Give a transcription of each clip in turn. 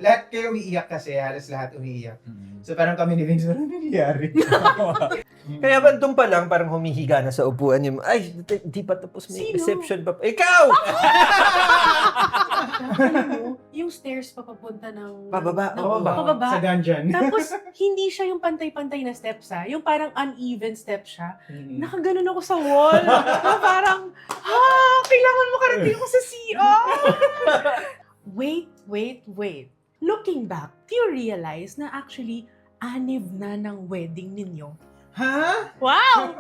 lahat kayo umiiyak kasi, halos lahat umiiyak. So parang kami ni Vince, parang nangyayari. Kaya ba doon pa lang parang humihiga na sa upuan yung, ay, di pa tapos may Sino? reception pa. Ikaw! Alam mo, yung stairs pa papunta ng... Pababa, Pababa. Sa dungeon. Tapos, hindi siya yung pantay-pantay na steps Yung parang uneven step siya. Nakaganon ako sa wall. Na parang, kailangan makarating ako sa CR. Wait. Looking back, do you realize na actually, anib na ng wedding ninyo? Ha? Wow!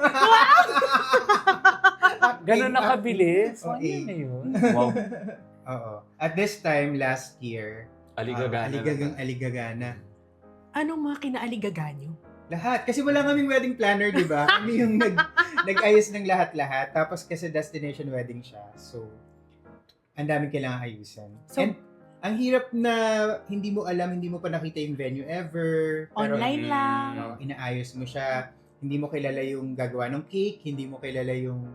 Ganun nakabilis. Oh, Ano na yun? Wow. Oo. At this time, last year, aligagana. Anong mga kinaaligagagan nyo? Lahat. Kasi wala kaming wedding planner, di ba? Kami yung nag-ayos ng lahat-lahat. Tapos kasi destination wedding siya. So, ang daming kailangan ayusin. So, And ang hirap na hindi mo alam, hindi mo pa nakita yung venue ever. Pero, online lang. inaayos mo siya. Hindi mo kilala yung gagawa ng cake. Hindi mo kilala yung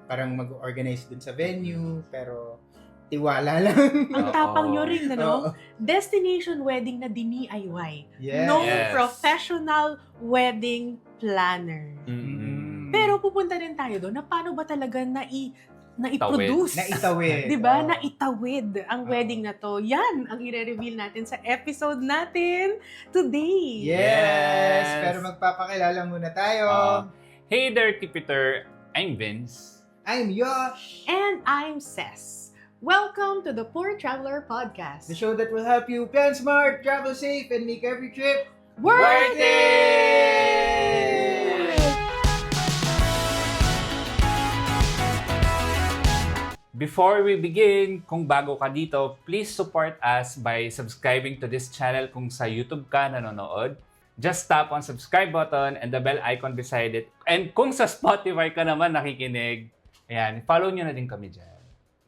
parang mag-organize dun sa venue. Pero, tiwala lang. Ang tapang nyo rin, Oo. ano? Destination wedding na DIY. Yes. No Yes. professional wedding planner. Mm. Pero pupunta rin tayo doon na paano ba talaga na-i-produce. Naitawid. Diba? Oo. Naitawid ang Oo. wedding na to. Yan ang i-reveal natin sa episode natin today. Yes! Pero magpapakilala muna tayo. Hey there, Kipeter. I'm Vince. I'm Yosh! And I'm Ces. Welcome to the Poor Traveler Podcast. The show that will help you plan smart, travel safe, and make every trip Worth it! Before we begin, kung bago ka dito, please support us by subscribing to this channel kung sa YouTube ka nanonood. Just tap on subscribe button and the bell icon beside it. And kung sa Spotify ka naman nakikinig, ayan, follow nyo na din kami dyan.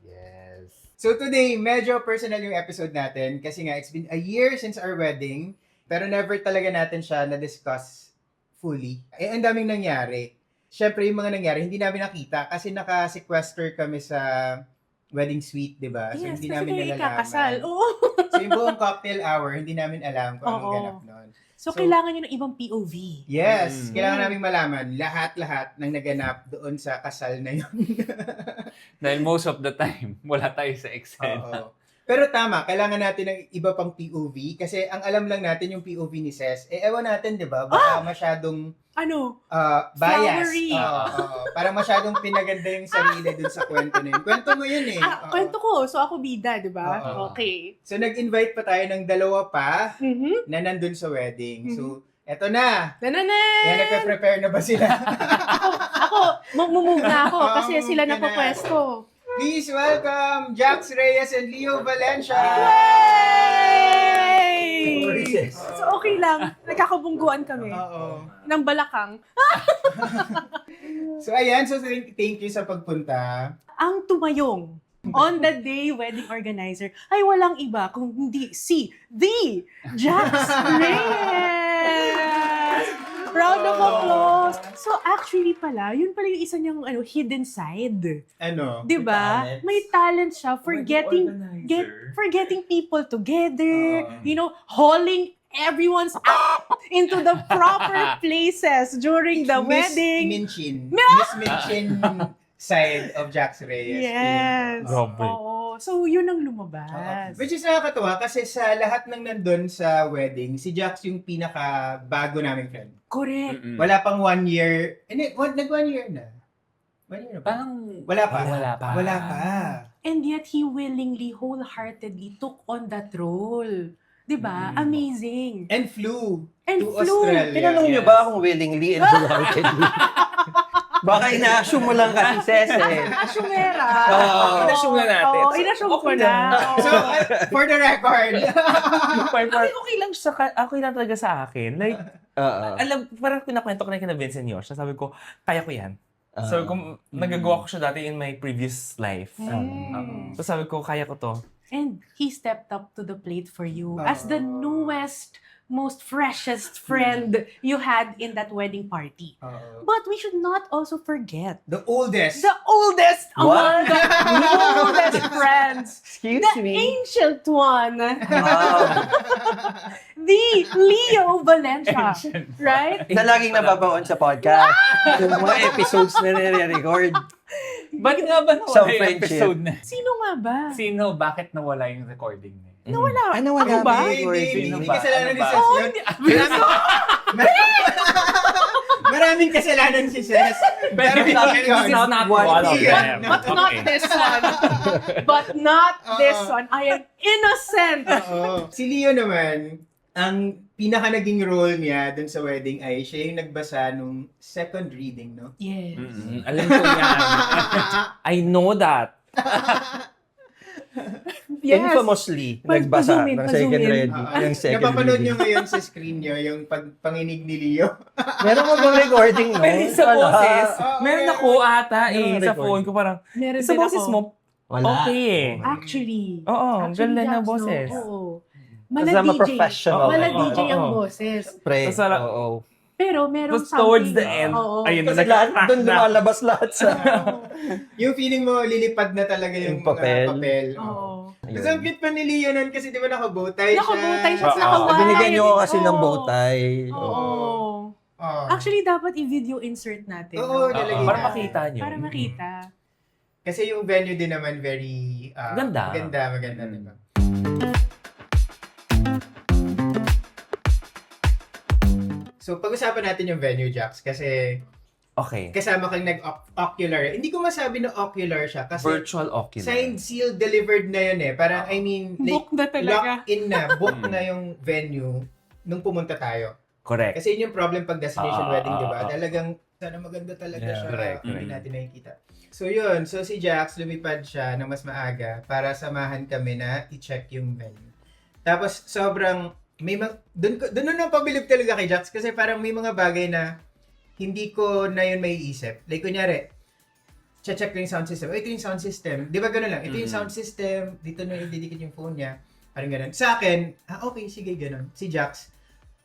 Yes. So today, medyo personal yung episode natin kasi nga, it's been a year since our wedding, pero never talaga natin siya na-discuss fully. Ang daming nangyari. Siyempre, yung mga nangyari, hindi namin nakita kasi naka-sequester kami sa wedding suite, di ba? So, Yes, hindi kasi namin kayo nalalaman. ikakasal. Oo. So, yung buong cocktail hour, hindi namin alam kung anong Oo. ganap nun. So, So, kailangan nyo ng ibang POV. Yes, kailangan Mm. namin malaman lahat-lahat ng naganap doon sa kasal na yun. Dahil most of the time, wala tayo sa Excel. Oo. Pero tama, kailangan natin ng iba pang POV kasi ang alam lang natin yung POV ni Ces. Ewan natin, di ba? Baka masyadong Ano? bias. Flowery. Oo. Parang masyadong pinaganda yung sarili dun sa kwento na yun. Kwento mo yun eh. Oo. Kwento ko. So, ako bida, di ba? Oo. Okay. So, nag-invite pa tayo ng dalawa pa Mhm. na nandun sa wedding. So, eto na. Nananan! Yan, nagpe-prepare na ba sila? Ako, mag-move na ako kasi Oo, sila move ka na. napapwesto. Please welcome Jax Reyes and Leo Valencia. Yay! Sorry, Ces. So, okay lang. Nagkakabungguan kami. Oo. Ng balakang. So, ayan. So, thank you sa pagpunta. Ang tumayong on the day wedding organizer ay walang iba kung hindi si The Jax Reyes! Round of applause! So actually pala, yun pala yung isa niyang hidden side. Ano? 'Di ba? talents. May talent siya for getting people together, hauling everyone's up into the proper places during the wedding. Miss Minchin side of Jax Reyes. Yes. Grabe. Oo. So, yun ang Oo. lumabas. Which is nakakatuwa kasi sa lahat ng nandun sa wedding, si Jax yung pinaka-bago naming friend. Correct. Wala pang 1 year. Nag-1 year na. 1 year na ba? Parang Wala pa. Wala pa. And yet, he willingly, wholeheartedly took on that role. Diba? Mm. Amazing. And flew And to flew. Australia. Tinanong niyo ba akong willingly and wholeheartedly? Baka ina-assume mo lang kasi, Ces eh. Asumera. Oo. In-assume na natin. Oo, So, in-assume ko okay na. lang. So, for the record. Okay lang siya, okay lang talaga sa akin. Like, Oo. alam, parang pinakwento ko na kina Vincent Yosh. Sabi ko, kaya ko yan. So, kung nagagawa ko siya dati in my previous life. So, sabi ko, kaya ko to. And he stepped up to the plate for you as the newest most freshest friend you had in that wedding party. Oo. But we should not also forget The oldest. the oldest What? among the oldest friends. Excuse The me. ancient one. Wow. The Leo Valencia. Right? Na laging nababaon sa podcast. Yung mga episodes na nire-record. Ba't nga ba nawala Some yung friendship. episode na? Sino nga ba? Sino? Bakit nawala yung recording na yun? Nawala. Ano wala Ako ba? ba? Hindi Sino ba? kasalanan Ano ni ba? Ses yun. Maraming kasalanan si Ses. Pero hindi This yun. is not One one of of them. But not Okay. this one. But not this one. I am innocent. Oo. Si Leo naman, ang pinaka naging role niya dun sa wedding ay siya yung nagbasa nung second reading, no? Yes. Alam ko yan. I know that. Yes. Infamously, Pag- nagbasa pa-zoom in, ng pa-zoom second in. reading. Yung second Napapanood nyo reading. ngayon sa screen nyo yung panginig ni Leo. Meron mo bang recording, no? Pero sa Wala. boses, Oo, meron meron. ako ata Meron sa record. phone ko parang, Meron sa din boses ako. mo, Wala. okay eh. Actually. Oo, Actually, ganda ng Jax, no? boses. Oo. Kasi Mala I'm a DJ. professional. Mala Oo, DJ ang oo. boses. Pre, Tapos wala- oo. Pero meron Tapos something. towards the end, Oo. ayun na Kasi lahat, nag-crack doon na. lumalabas lahat sa... Yung feeling mo, lilipad na talaga yung Yung papel. mga papel. Oo. Tapos ang cute pa ni Leo nun kasi di ba nakabowtie siya? Nakabowtie siya, Oo. nakawire. Binigyan niyo ako kasi ng Oo. bowtie. Oo. Oo. Actually, dapat i-video insert natin. Oo, no? nalagay Para na. makita nyo. Para makita. Kasi yung venue din naman very... Ganda. Maganda, di ba? So, pag-usapan natin yung venue, Jax, kasi Okay. kasama kang nag-ocular. Hindi ko masabi na ocular siya kasi Virtual ocular. signed, sealed, delivered na yun eh. Parang, I mean, like, Book na talaga. lock in na, book na yung venue nung pumunta tayo. Correct. Kasi yun yung problem pag destination wedding, di ba? ah. Talagang, sana maganda talaga Yeah, siya. correct, Hindi correct. natin nakikita. So yun, so si Jax, lumipad siya ng mas maaga para samahan kami na i-check yung venue. Tapos, sobrang, may doon na pabilib talaga kay Jax kasi parang may mga bagay na hindi ko na yun may isip. Like, kunyari, check ko yung sound system. Oh, ito yung sound system. Di ba gano'n lang? Ito yung sound system. Dito na ididikit yung phone niya. Parang gano'n. Sa akin, okay, sige, gano'n. Si Jax,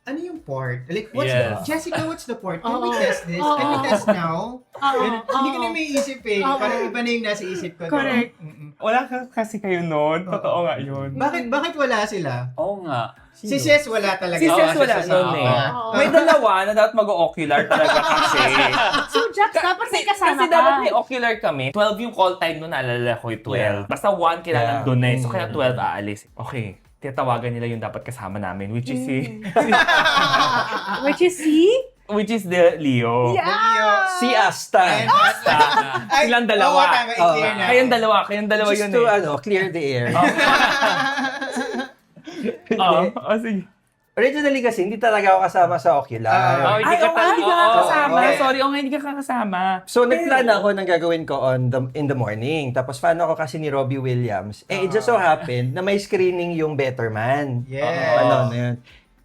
ano yung port? Like, Yeah. Jessica, what's the port? Can we Oo. test this? Oo. Can we test now? Ganun. Hindi ko na Oo. may isip eh. Oo. Parang iba na yung nasa isip ko. Correct. Mm-mm. Wala kasi kayo noon. Totoo nga yun. Bakit wala sila? Oo nga. Si Ses wala talaga. Si Oo, Ses wala si Ses, noon eh. oo. May dalawa na dapat mag-ocular talaga kasi. So, Jax, dapat may kasama Kasi ka. dapat may ocular kami. 12 yung call time noon, naalala ko yung 12. Basta 1 kailangan Yeah. doon eh. So kaya 12 aalis. Okay. Titawagan nila yung dapat kasama namin, which is Which is si? which is the Leo. Yeah! Si Asta. And basta. Ay, Silang dalawa. Oo, tama, i-clear Oo. na. Kayong dalawa Just yun to, eh. clear the air. Oo, sige. Originally kasi, hindi talaga ako kasama sa ocular. Oh, Ay, oo nga, hindi ka Oo, kasama. oo. Sorry, oo nga, hindi ka kakasama. So, nagplan ako ng gagawin ko in the morning. Tapos, fan ako kasi ni Robbie Williams. It just so happened na may screening yung Better Man. Yes. Ano na yun.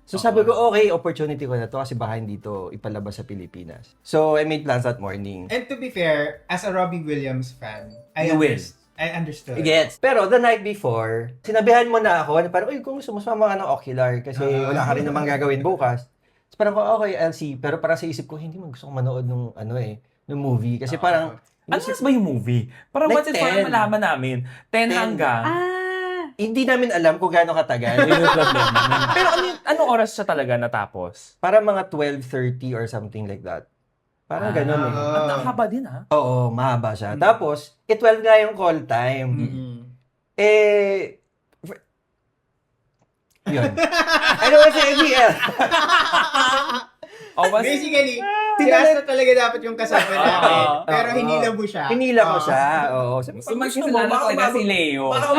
So, sabi ko, okay, opportunity ko na to kasi baka hindi to ipalabas sa Pilipinas. So, I made plans that morning. And to be fair, as a Robbie Williams fan, You will. I understood. Gets. Pero the night before, sinabihan mo na ako na parang, uy, kung gusto mo sumama ka ng ocular kasi wala ka rin namang gagawin bukas. So parang, okay, I'll see. Pero parang sa isip ko, hindi mo gusto kong manood nung, nung movie. Kasi parang, Ano mas ba yung movie? Para Like once and for all 10. malaman namin. 10 hanggang. hindi namin alam kung gaano katagal. Yun yung problema. Pero anong oras siya talaga natapos? Parang mga 12:30 or something like that. Parang ganun eh. Ang haba din ha? Oo, mahaba siya. Tapos, 12 nga yung call time. Yun. Ano kasi ABL? O, was, Basically, si Asta talaga dapat yung kasama natin. Pero hinila mo siya. Hinila ko siya. Oo. Sabi ko, so magkasalanan talaga si Leo. Baka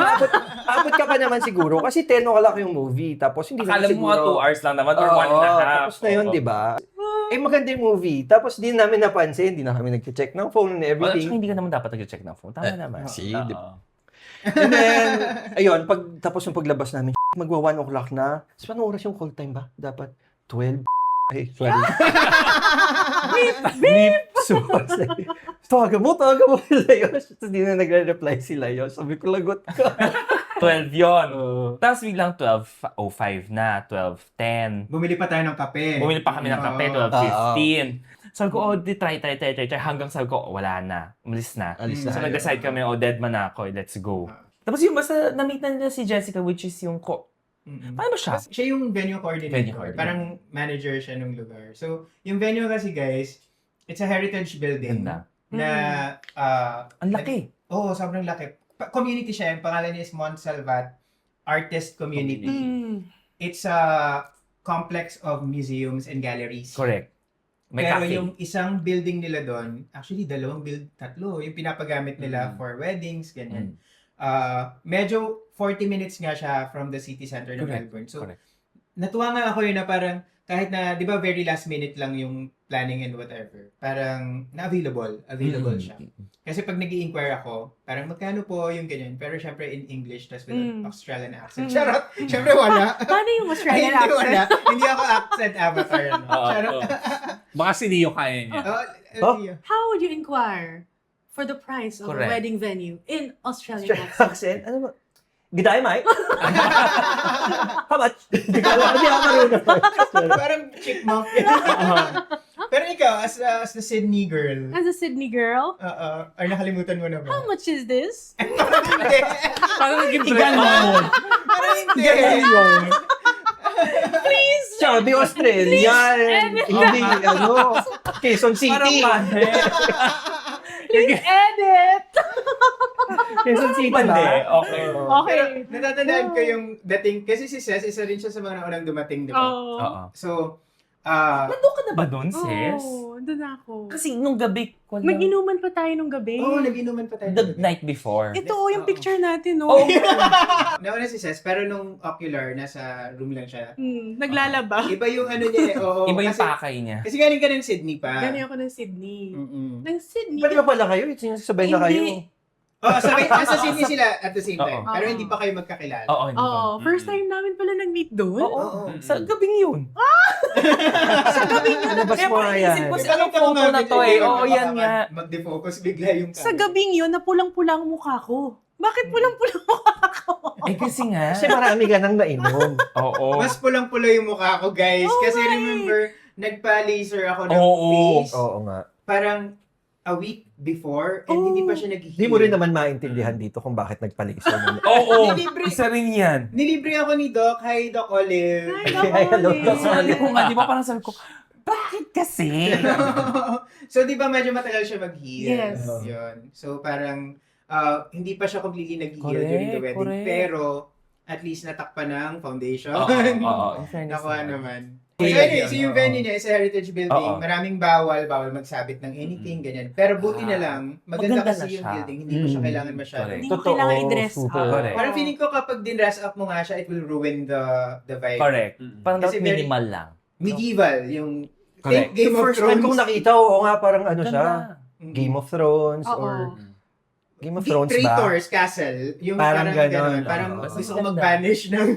abot ka pa naman siguro. Kasi 10 o'clock yung movie. Tapos hindi Akala naman mo mga siguro. 2 hours lang naman or 1 and a Oo, half. tapos na yun, Oo. di ba? Maganda yung movie. Tapos di namin napansin. Di na kami nag-check ng phone and Well, everything. hindi ka naman dapat nag-check ng phone. Tama naman. See, Oo. di ba? And then, ayun, tapos yung paglabas namin, magwa 1 o'clock na. Tapos paano oras yung call time ba? Dapat 12. Ay, sorry. Beep! So, tawagan mo si Layos. Tapos di na nagre-reply si Layos. Sabi ko, lagot ka. 12 yon. Oo. Tapos biglang 12:05 na, 12:10. Bumili pa tayo ng kape. Bumili pa kami ng kape, Oo. 12:15. Sabi ko, di try. Hanggang sabi ko, wala na. Umalis na. Alis na. So nag-decide kami, dead man na ako, let's go. Ah. Tapos yung basta na-meet na nila si Jessica, which is yung paano ba siya? Siya yung venue coordinator. Venue coordinator. Parang manager siya ng lugar. So, yung venue kasi guys, it's a heritage building. Ganda. Na, Ang laki. Oo, sobrang laki. Community siya. Yung pangalan niya is Montsalvat Artist Community. Mm. It's a complex of museums and galleries. Correct. May Pero cafe. yung isang building nila doon, actually tatlo, yung pinapagamit nila for weddings, ganyan. Medyo 40 minutes nga siya from the city center ng Correct. Melbourne. So, Correct. natuwa nga ako yun na parang, kahit na, di ba, very last minute lang yung planning and whatever, parang available siya. Kasi pag nag-i-inquire ako, parang magkano po yung ganyan, pero syempre in English, tas with an Australian accent. Charot! Syempre wala. Paano yung Australian Hindi accent? wala. Hindi ako accent avatar. No? Charot. Baka si Neo kaya niya. Hindi. How would you inquire for the price of Correct. a wedding venue in Australian accent? Accent? Ano ba? G'day, mate. How much? Hindi ko marunong. Parang chipmunk. Pero ikaw, as the Sydney girl, As a Sydney girl, ay nakalimutan mo na ba? how much is this? Parang hindi. Parang naging trend mo. Parang hindi. Please! Sabi Australian. Hindi, Quezon City. Please edit! Quezon City Mali. ba? Okay. Okay. Pero natatandaan ko yung dating, kasi si Ces, isa rin siya sa mga naunang dumating, di ba? Oh. Oo. So, Nandun ka na ba doon, sis? Oh, doon ako. Kasi nung gabi ko lang. Mag-inuman pa tayo nung gabi. nag-inuman pa tayo. The night before. Ito yung picture natin, no? Oh, Nauna si Ces, pero nung ocular, nasa room lang siya. Naglalaba. Iba yung ano niya, oo. iba yung kasi, pakay niya. kasi galing ka ng Sydney pa. Ganyan ako ng Sydney. Mm-mm. Ng Sydney. Ba't ba pala kayo? Sinasabay na kayo. Hindi. Nasa Sydney sila at the same time. Oo. Pero hindi pa kayo magkakilala. Oo, hindi ba? Oo, first time namin pala nag-meet doon. Oo. Oo. Sa gabing yun. Nalabas Kaya mo parang nga isip yan. ko, anong photo na to eh? Oo, yan nga. Mag-defocus bigla yung Sa gabing yun, na pulang-pula ang mukha ko. Bakit pulang-pula ang mukha ko? Eh kasi nga. Kasi marami ka nang nainom. Oo. Mas pulang-pula yung mukha ko, guys. Oh, Kasi right. remember, nagpa-laser ako ng Oo. face. Oo nga. Parang a week before and hindi pa siya nag-heal. Hindi mo rin naman maintindihan dito kung bakit nagpa-laser mo. Oo. Nilibre. Isa rin yan. Nilibre ako ni Doc. Hi, Doc Olive. Ay, Ay, hello. naku, Sabi ko nga, di ba parang sabi ko, bakit kasi? So, di ba medyo matagal siya mag-heal? Yes. Yun. So, parang hindi pa siya completely nag-heal Correct, during the wedding. correct. Pero, at least natakpan ng foundation. Oo. In fairness Nakuha naman. naman. So, anyway, so yung venue niya is a heritage building. Oo. Maraming bawal magsabit ng anything, ganyan. Pero buti na lang, maganda Maganda kasi na yung siya. building. Hindi mo siya kailangan masyado. Correct. Hindi mo kailangan i-dress super. up. Correct. Parang feeling ko kapag din-dress up mo nga siya, it will ruin the vibe. Correct. Parang Kasi dapat minimal lang. Medieval, yung Correct. Game of First time Thrones. kong nakita, oo nga, parang ano siya. Ganda. Game of Thrones Oo. or Game of Thrones ba? Traitors Castle. Yung Parang parang, ganon, ganon. Parang oo. gusto ko mag-banish ng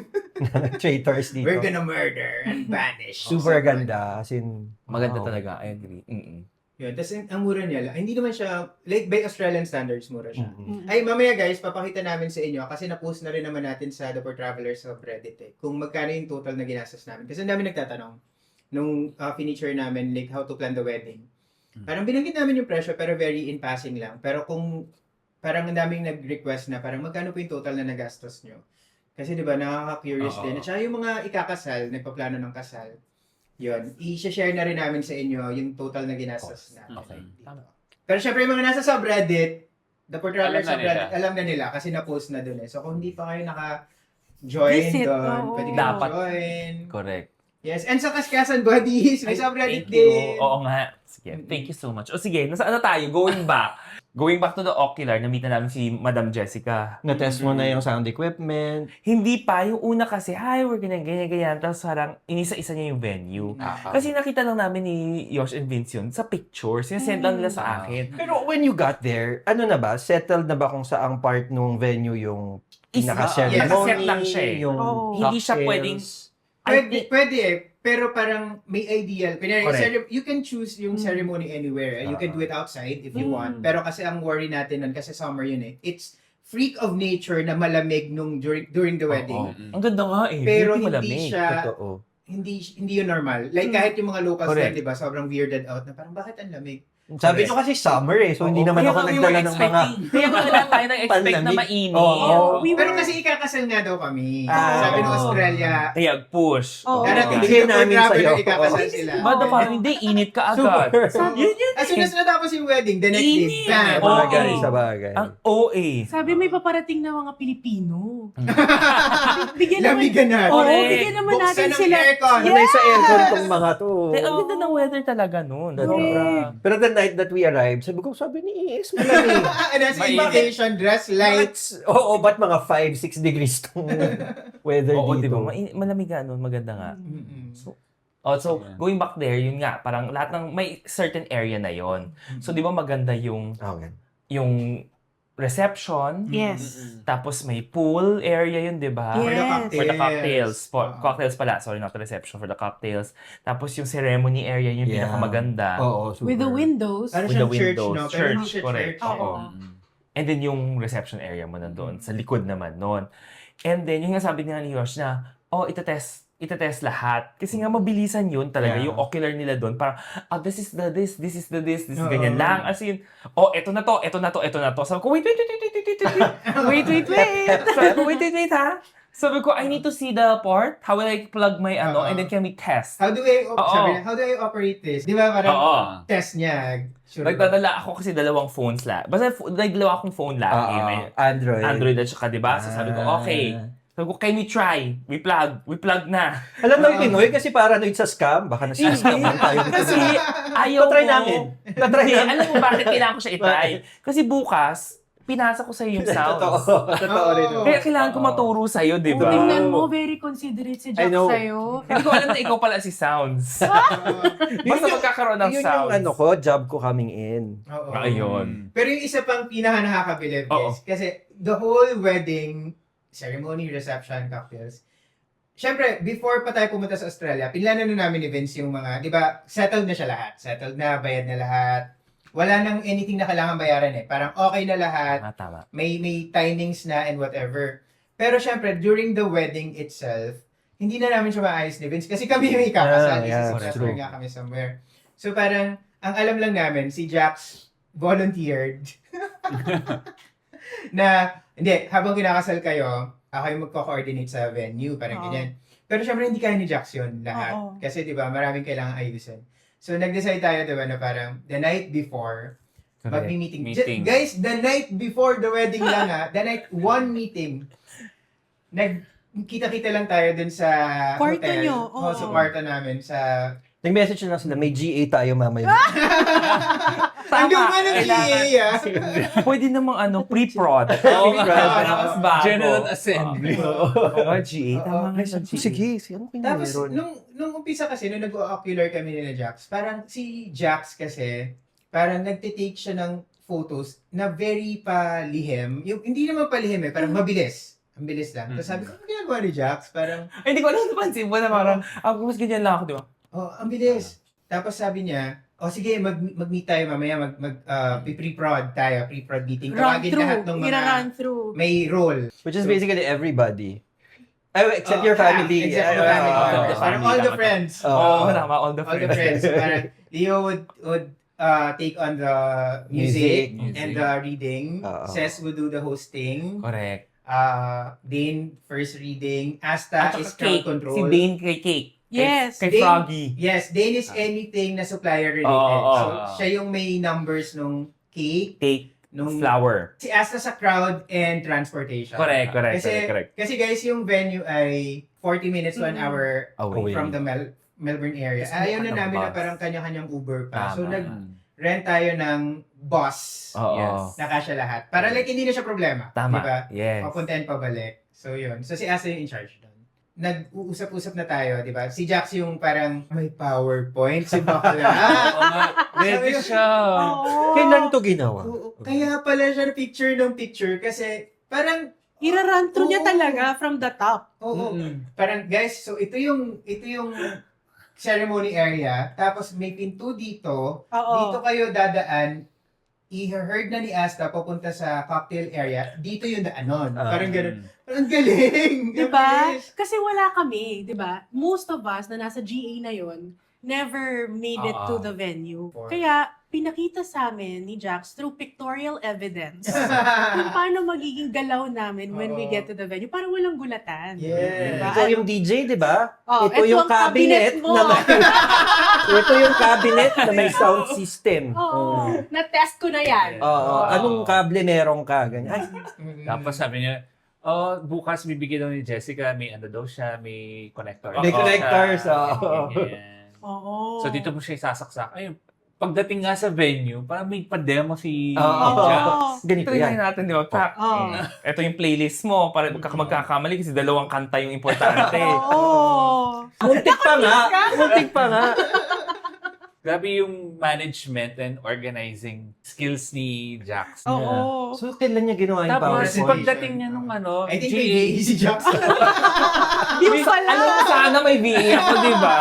Traitors dito. we're gonna murder and banish. Super ganda. As in, Maganda wow. talaga. I agree. Mm-mm. Yun. Tapos ang mura niya lang. Hindi naman siya, like by Australian standards, mura siya. Mm-mm. Ay, mamaya guys, papakita namin sa inyo kasi na-post na rin naman natin sa The Poor Travelers sa Reddit eh. Kung magkano yung total na ginastos namin. Kasi ang dami nagtatanong nung finiture namin, like how to plan the wedding. Parang binanggit namin yung presyo pero very in passing lang. Pero kung parang ang daming nag-request na parang magkano po yung total na nagastos nyo. Kasi di ba nakaka-curious Oo. din. At saka yung mga ikakasal, nagpaplano ng kasal, yun, i-share na rin namin sa inyo yung total na ginastos na. Okay. Tama. Pero syempre yung mga nasa subreddit, The Poor Travelers Alam na subreddit, nila. alam na nila kasi na-post na dun eh. So kung hindi pa kayo naka-join Visit, doon, oo. pwede kayo Dapat. join. Correct. Yes, and sa Kaskasan Buddies, may Ay, subreddit thank you. din. Oo nga. Sige, thank you so much. O sige, nasa ano tayo? Going back. Going back to the ocular, na-meet na namin si Madam Jessica. Na-test mo na yung sound equipment. Hindi pa. Yung una kasi, hi, we're ganyan. Tapos parang inisa-isa niya yung venue. Kasi nakita lang namin ni Yosh and Vince yun sa pictures. Sinasend lang nila sa akin. Pero when you got there, ano na ba? Settled na ba kung saang part nung venue yung Isa- pinaka-ceremony? yes, set lang siya eh. Yung Oo. Hindi siya cocktails? pwedeng- Pwede eh. Pero parang may ideal. Kunyari, Correct. you can choose yung ceremony anywhere. You can do it outside if you want. Pero kasi ang worry natin nun, kasi summer yun eh, it's freak of nature na malamig during the wedding. Ang ganda nga eh. Pero Beauty hindi malamig. siya, Totoo. hindi yun normal. Like kahit yung mga locals Correct. na, di ba, sobrang weirded out na parang bakit ang lamig? Sabi nyo kasi summer eh, so hindi naman Kaya ako nga we nagdala were ng mga... expecting- Kaya nga wala tayo nag-expect na Panlamig. mainit. Oo. We Pero were- kasi ikakasal nga daw kami. Ah. Sabi ng Australia, Kaya push. Oo. darating Bigay dito namin grabe sa'yo. na ikakasal sila. Bada parang hindi, init ka agad. Super. Yun. As soon as natapos yung wedding, the next day, Init. bam! Oo. Bagay sa bagay. Ang OA. Sabi may paparating na mga Pilipino. Bigyan naman. Lamigan natin. Oo, Correct. bigyan naman Buksan natin ng sila. aircon. Sanay sa aircon tong mga to. Ang ganda ng weather talaga nun. Correct. Pero the night that we arrived, sabi ni Is, malamig. And as Mainit. invitation dress, lights. Oo, ba't mga 5-6 degrees tong weather Oo, dito? di ba? Malamig nga nun, maganda nga. Mm-mm. So going back there, yun nga, parang lahat ng, may certain area na yon. So, di ba maganda yung Okay. reception, Yes. tapos may pool area yun, di ba? Yes. For the cocktails. Oo. Cocktails pala. Sorry, not the reception. For the cocktails. Tapos yung ceremony area, yung Yeah. pinakamaganda. Oo, super. With the windows. Parang With the siyang church, windows. no? Pero Church, hindi siya correct. church. Oo. And then yung reception area mo nandun, sa likod naman nun. And then, yung nga sabi nga ni Yosh na, itetest lahat. Kasi nga mabilisan yun talaga, Yeah. yung ocular nila doon. Parang, this is the this is the this, Oo. ganyan lang. As in, eto na to. Sabi ko, wait. Sabi ko, wait, ha? Sabi ko, I need to see the port. How will I plug my and then can we test? How do I, Oo. how do I operate this? Di ba parang Oo. test niya? Sure. Nagdadala ako kasi dalawang phones Basta dalawa akong phone lagi. May Android. Android at saka, di ba? So sabi ko, okay. Sabi ko, can we try? We plug na. Alam ng Pinoy kasi paranoid sa scam. Baka na-scam tayo. Kasi ayaw Patry ko. namin. Patry Hindi, namin. alam mo bakit kailangan ko siya itry? Kasi bukas, pinasa ko sa'yo yung sounds. Totoo rin. Oo. Kaya kailangan ko maturo sa'yo, di Oh, ba? tingnan mo, very considerate si I Jack know. sa'yo. Hindi ko alam na ikaw pala si Sounds. Basta magkakaroon ng Yun sounds. yung job ko coming in. Oo. Ayun. Pero yung isa pang pinaka nakakabilib, Oo. guys, kasi the whole wedding, ceremony, reception, cocktails, syempre, before pa tayo pumunta sa Australia, pinlanan na namin ni Vince yung mga, di ba, settled na siya lahat. Settled na, bayad na lahat. Wala nang anything na kailangan bayaran eh. Parang okay na lahat. Tama. May timings na and whatever. Pero syempre, during the wedding itself, hindi na namin siya maayos ni Vince kasi kami yung ikakasal. Yeah, This is true. nga kami somewhere. So parang, ang alam lang namin, si Jax volunteered na, hindi, habang kinakasal kayo, ako yung magko-coordinate sa venue, parang Oo. ganyan. Pero syempre, hindi kaya ni Jax yun lahat. Oo. Kasi di ba maraming kailangan ayusin. So nag-decide tayo, di ba, na parang the night before, mag-meeting. Meeting. Guys, the night before the wedding lang one meeting. Nagkita-kita lang tayo dun sa Kwarto hotel. nyo, oo. Sa kwarto namin. Sa... Nag-message na lang sila, may GA tayo mamaya. Hanggang ba ng Kailangan. GA, ah? Pwede namang pre-prod. Oo nga. Tapos bago. General Assembly. GA. Tama nga siya, GA. Sige, ano kayo Tapos, meron? nung umpisa kasi, nung nag-ocular kami nila Jax, parang si Jax kasi, parang nagtitake siya ng photos na very palihim. Yung, hindi naman palihim eh, parang mabilis. Ang bilis lang. Tapos sabi ko, ano ginagawa ni Jax? Parang, Ay, hindi ko alam napansin mo na parang, mas ganyan lang ako, di ba? oh, ang bilis. Tapos sabi niya, sige, mag-meet tayo mamaya, pre-prod tayo, pre-prod meeting. Run Tawagin lahat ng through. mga Ira-run through. may role. Which is basically everybody. Except your family. Except your family. okay. Parang all the friends. Oo, tama, all the All the friends. friends. Parang Leo would take on the music, Music. and the reading. Oo. Ses would do the hosting. Correct. Dane, first reading. Asta At is saka cake. crowd control. Si Dane kay Cake. Yes. Kay Dane- Froggy. Yes, Dane is anything na supplier related. Oo, So, oo. siya yung may numbers nung cake, Cake. nung Flower. si Asta sa crowd and transportation. Correct. Kasi guys, yung venue ay 40 minutes to an hour Away. from the Melbourne area. Gusto Ayaw mo na ng namin na bus. parang kanya-kanyang Uber pa. So, Tama. nag-rent tayo ng bus. Oo. Yes. Na kasya lahat. Para like, hindi na siya problema. Tama. Diba? Yes. Papunta and pabalik. So, yun. So, si Asa yung in charge doon. Nag-uusap-usap na tayo, di ba? Si Jax yung parang may PowerPoint, si bakla. Oo nga. Ready siya. Oo. Kailan to ginawa? Oo. Kaya pala siya picture ng picture kasi parang, Ira-run through niya Oo. talaga from the top. oo. Mm. Parang guys, so ito yung ceremony area, tapos may pinto dito, Oo. dito kayo dadaan, i-herd na ni Asta papunta sa cocktail area, dito yung daanon. Ah. Parang ganun. Ang galing! Diba? Ang bilis. Kasi wala kami, di ba? Most of us na nasa GA na yon never made it to the venue. Kaya, pinakita sa amin ni Jax through pictorial evidence kung paano magiging galaw namin when we get to the venue. Para walang gulatan. Yes. Diba? Ikaw yung DJ, di ba? Oh, ito yung ang cabinet cabinet mo. na may, ito yung cabinet na may sound system. Oo. Na-test ko na yan. Oo. Anong kable merong ka? Ganyan. Ay, Tapos sabi niya, bukas bibigyan daw ni Jessica, may ano daw siya, may connector. May connectors, oo. Ganyan. Oo. So dito mo siya isasaksak. Ayun, pagdating nga sa venue, parang may pa-demo si Oo. Jax. ganito Try yan. natin, di ba? Oo. Ito yung playlist mo para magkakamali kasi 2 kanta yung importante. Oo. Muntik pa nga. Muntik pa nga. Grabe yung management and organizing skills ni Jax. Oo. So, kailan niya ginawa yung Tapos, PowerPoint. pagdating niya nung ano, I think GA, may VE si Jax. Yung pala. Ano, sana may VA ako, di ba?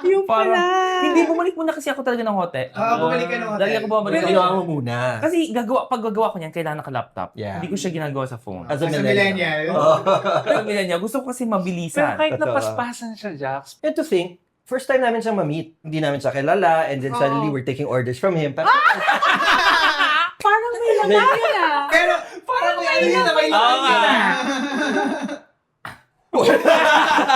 Yung pala. Hindi, bumalik muna kasi ako talaga ng hotel. Bumalik ka ng hotel. Dahil ako bumalik. Pero ginawa mo muna. Kasi pag gagawa ko niyan, kailangan naka-laptop. Yeah. Hindi ko siya ginagawa sa phone. As a As a millennial. millennial. Oo. Pero millennial, gusto ko kasi pero mabilisan. kahit Totoo. napaspasan siya, Jax, And to think, first time namin siyang ma-meet. Hindi namin siya kilala and then suddenly we're taking orders from him. Pero, Parang may laman yun ah. Pero, parang may ano yun na may Oo nga.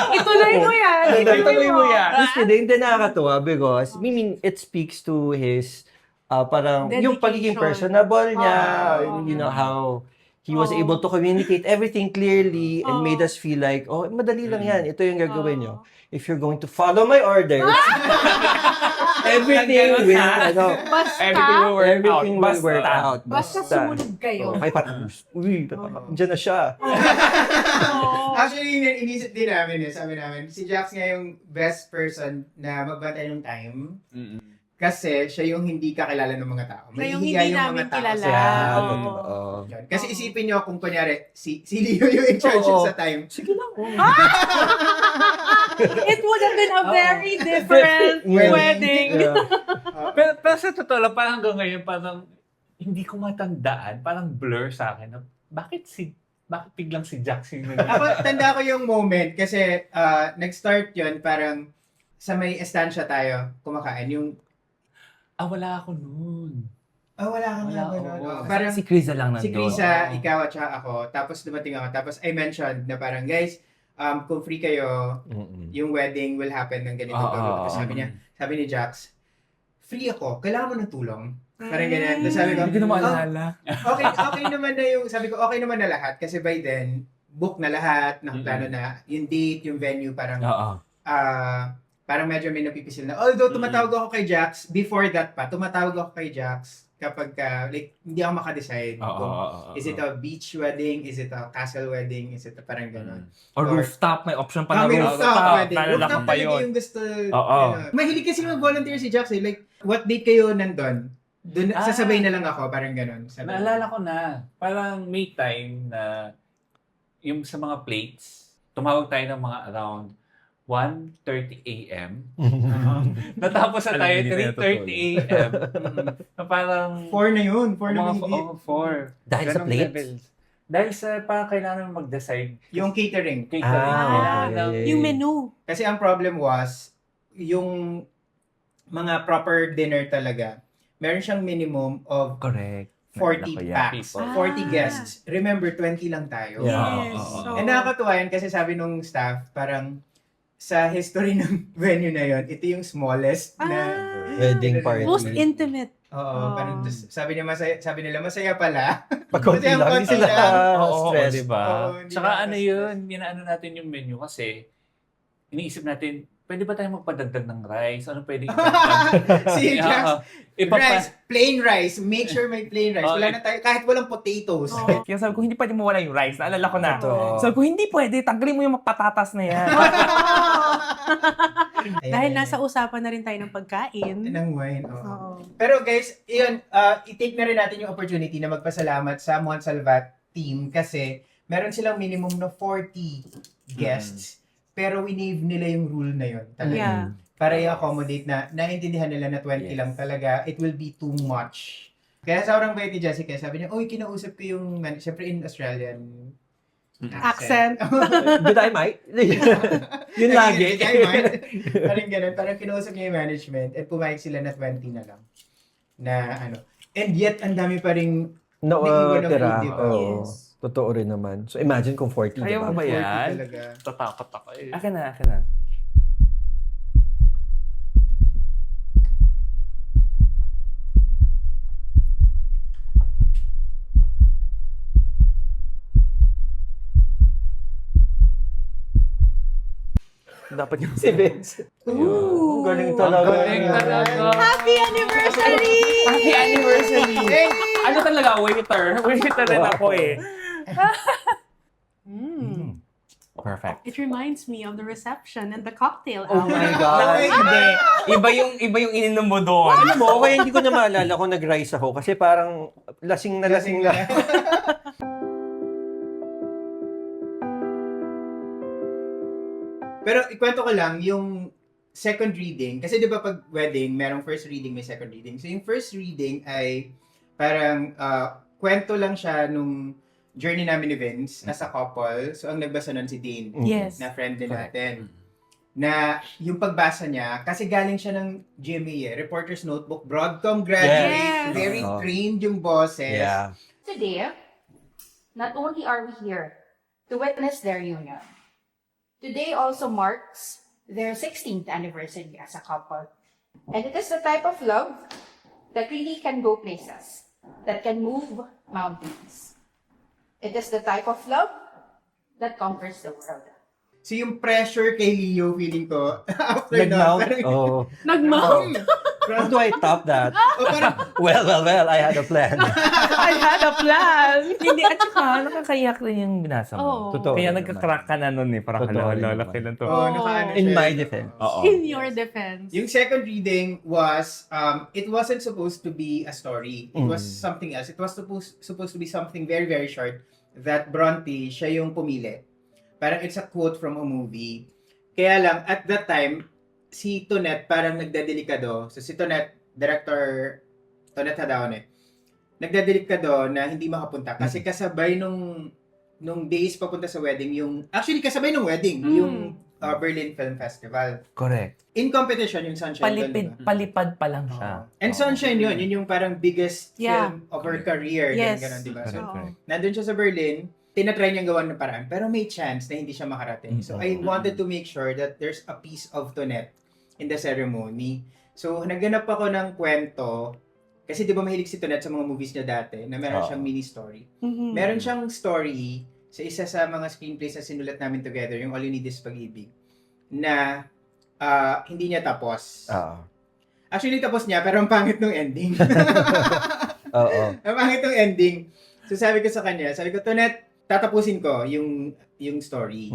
Ituloy mo yan. Ituloy mo yan. Tapos hindi nakakatuwa because, I mean, it speaks to his, parang, yung pagiging Dedication. personable niya, Oh. you know, how he was Oh. able to communicate everything clearly and made us feel like, oh, madali lang yan. Ito yung gagawin nyo. If you're going to follow my orders, everything will, ano, Basta, Everything will work out. everything will Basta. work out. basta sumunod kayo. Okay, parang, uy, dyan na siya. Oo. Actually, inisip din namin sabi namin, si Jax nga yung best person na magbantay ng time kasi siya yung hindi kakilala ng mga tao. Na yung Mahihiya hindi namin tao kilala. sa- Yeah, Oo. totoo. Yun. Kasi isipin nyo kung kunyari, si Leo yung in charge Oo. sa time. Sige lang. It would have been a very different Wedding. wedding. Yeah. Pero sa totoo lang, parang hanggang ngayon, parang hindi ko matandaan, parang blur sa akin. Na, bakit biglang si Jax yung Ako, tanda ko yung moment kasi nag-start yun parang sa may estansya tayo kumakain. Yung, wala ako noon. wala kang Wala, gano'n. oo. Parang Si Krisa lang si nandun. Krisa, ikaw at saka ako. Tapos dumating ako. Tapos I mentioned na parang, guys, kung free kayo, yung wedding will happen ng ganito. Tapos sabi ni Jax, free ako, kailangan mo ng tulong. Parang ganyan. Tapos sabi ko, Hindi ko na maalala. okay naman na yung, sabi ko, okay naman na lahat. Kasi by then, book na lahat, nakaplano na. Yung date, yung venue, parang, Oo. parang medyo may napipisil na. Although, tumatawag ako kay Jax, before that pa, tumatawag ako kay Jax kapag, like, hindi ako makadecide. Kung, is it a beach wedding? Is it a castle wedding? Is it a parang gano'n? Or rooftop, may option pa na Kami rooftop wedding. Naalala ko Rooftop pa talaga yun. yung gusto. Oo. Mahilig kasi mag-volunteer si Jax eh. Like, what date kayo nandun? Doon, sasabay na lang ako, parang gano'n. Naalala ko na, parang may time na yung sa mga plates, tumawag tayo ng mga around 1:30 a.m. Natapos na tayo Alam, hindi tayo 3:30 a.m. Na parang 4 na yun. 4 na mga mahigit. 4. Dahil sa plates? Dahil sa parang kailangan mag-decide. Yung catering. okay. Yung menu. Kasi ang problem was, yung mga proper dinner talaga, meron siyang minimum of Correct. 40 packs. Ah. 40 guests. Remember, 20 lang tayo. Yeah. Yes. Oo. So, And nakakatuwa yan kasi sabi nung staff, parang sa history ng venue na yon, ito yung smallest na Wedding party. most intimate. Oo, parang sabi nila masaya pala. Pag konti Masaya lang, konti hindi sila lang. Oo, stress. diba? Oo, hindi Tsaka na ano stress. yun, inaano natin yung menu kasi iniisip natin, pwede ba tayo magpadagdag ng rice? Ano pwede Si Jax, Ipapa- rice, plain rice. Make sure may plain rice. Wala Okay. na tayo, kahit walang potatoes. Oo. Kaya sabi ko, hindi pwede mawala yung rice. Naalala ko na. Totoo. Sabi ko, hindi pwede. Tanggalin mo yung patatas na yan. Dahil nasa usapan na rin tayo ng pagkain. ng wine. Oo. Oo. Pero guys, iyon, i-take na rin natin yung opportunity na magpasalamat sa Monsalvat team kasi meron silang minimum na 40 guests. Pero winave nila yung rule na yun. Talaga. Yeah. Para i-accommodate na, naiintindihan nila na 20 Yes. lang talaga, it will be too much. Kaya sobrang bait ni Jessica. Sabi niya, uy, kinausap ko yung, siyempre in Australian Accent. Good I might. Yun lagi. I might. Parang ganun. Parang kinausap niya yung management at pumayag sila na 20 na lang. Na ano. And yet, ang dami pa rin No, naiwan ng tira. food, diba? Oo. Yes. Totoo rin naman. So imagine kung 40, Ayaw diba? mo ba 40 yan? talaga. Tatakot ako eh. Akin na. Dapat yung Si Vince. Ooh. Ang galing talaga. Galing talaga. Happy anniversary! Happy anniversary! Ano talaga, waiter? Waiter rin ako eh. Mm. Perfect. It reminds me of the reception and the cocktail Oh hour. my God. Hindi. Iba yung ininom mo doon. Alam mo, kaya hindi ko na maalala kung nag-rise ako kasi parang lasing na. Pero ikwento ko lang yung second reading. Kasi di ba pag wedding, merong first reading, may second reading. So yung first reading ay parang kwento lang siya nung journey namin ni Vince as a couple. So ang nagbasa nun si Dean, Yes. na friend din natin. Na yung pagbasa niya, kasi galing siya ng GMA Reporter's Notebook, Broadcom graduate, Yes. very Oh. trained yung bosses. Yeah. Today, not only are we here to witness their union, today also marks their 16th anniversary as a couple. And it is the type of love that really can go places, that can move mountains. It is the type of love that conquers the world. So yung pressure kay Leo, feeling ko, after Nag-mount. nun, parang- Oh. Nag-mount? How do I top that? parang, Well, I had a plan. I had a plan! Hindi, at saka nakakaiyak rin yung binasa mo. Oo. Totoo. Kaya nagka-crack ka na nun eh. Parang Totoo rin hala, naman. kailan to? oh, nakaano In siya. my defense. Oo. In your defense. Yung second reading was, it wasn't supposed to be a story. It was something else. It was supposed to be something very, very short that Bronte, siya yung pumili. Parang it's a quote from a movie. Kaya lang, at that time, si Tonet parang nagdadelikado. So si Tonet, director Tonet Hadaone, nagdadelikado na hindi makapunta. Kasi kasabay nung days papunta sa wedding, actually kasabay nung wedding, yung Berlin Film Festival. Correct. In competition, yung Sunshine doon, diba? Palipad pa lang siya. And Sunshine yun yung parang biggest Yeah. film of her career. Yes. Ganun, diba? So, Oo. nandun siya sa Berlin, tinatry niyang gawan ng paraan, pero may chance na hindi siya makarating. So, I wanted to make sure that there's a piece of Tonet in the ceremony. So, nagganap ako ng kwento, kasi di ba mahilig si Tonet sa mga movies niya dati, na meron siyang mini story. Mhm. Meron siyang story sa isa sa mga screenplays na sinulat namin together, yung All You Need Is Pag-ibig, na hindi niya tapos. Oo. Actually, tapos niya, pero ang pangit nung ending. Oo. Ang pangit nung ending. So sabi ko sa kanya, Tonet, tatapusin ko yung story.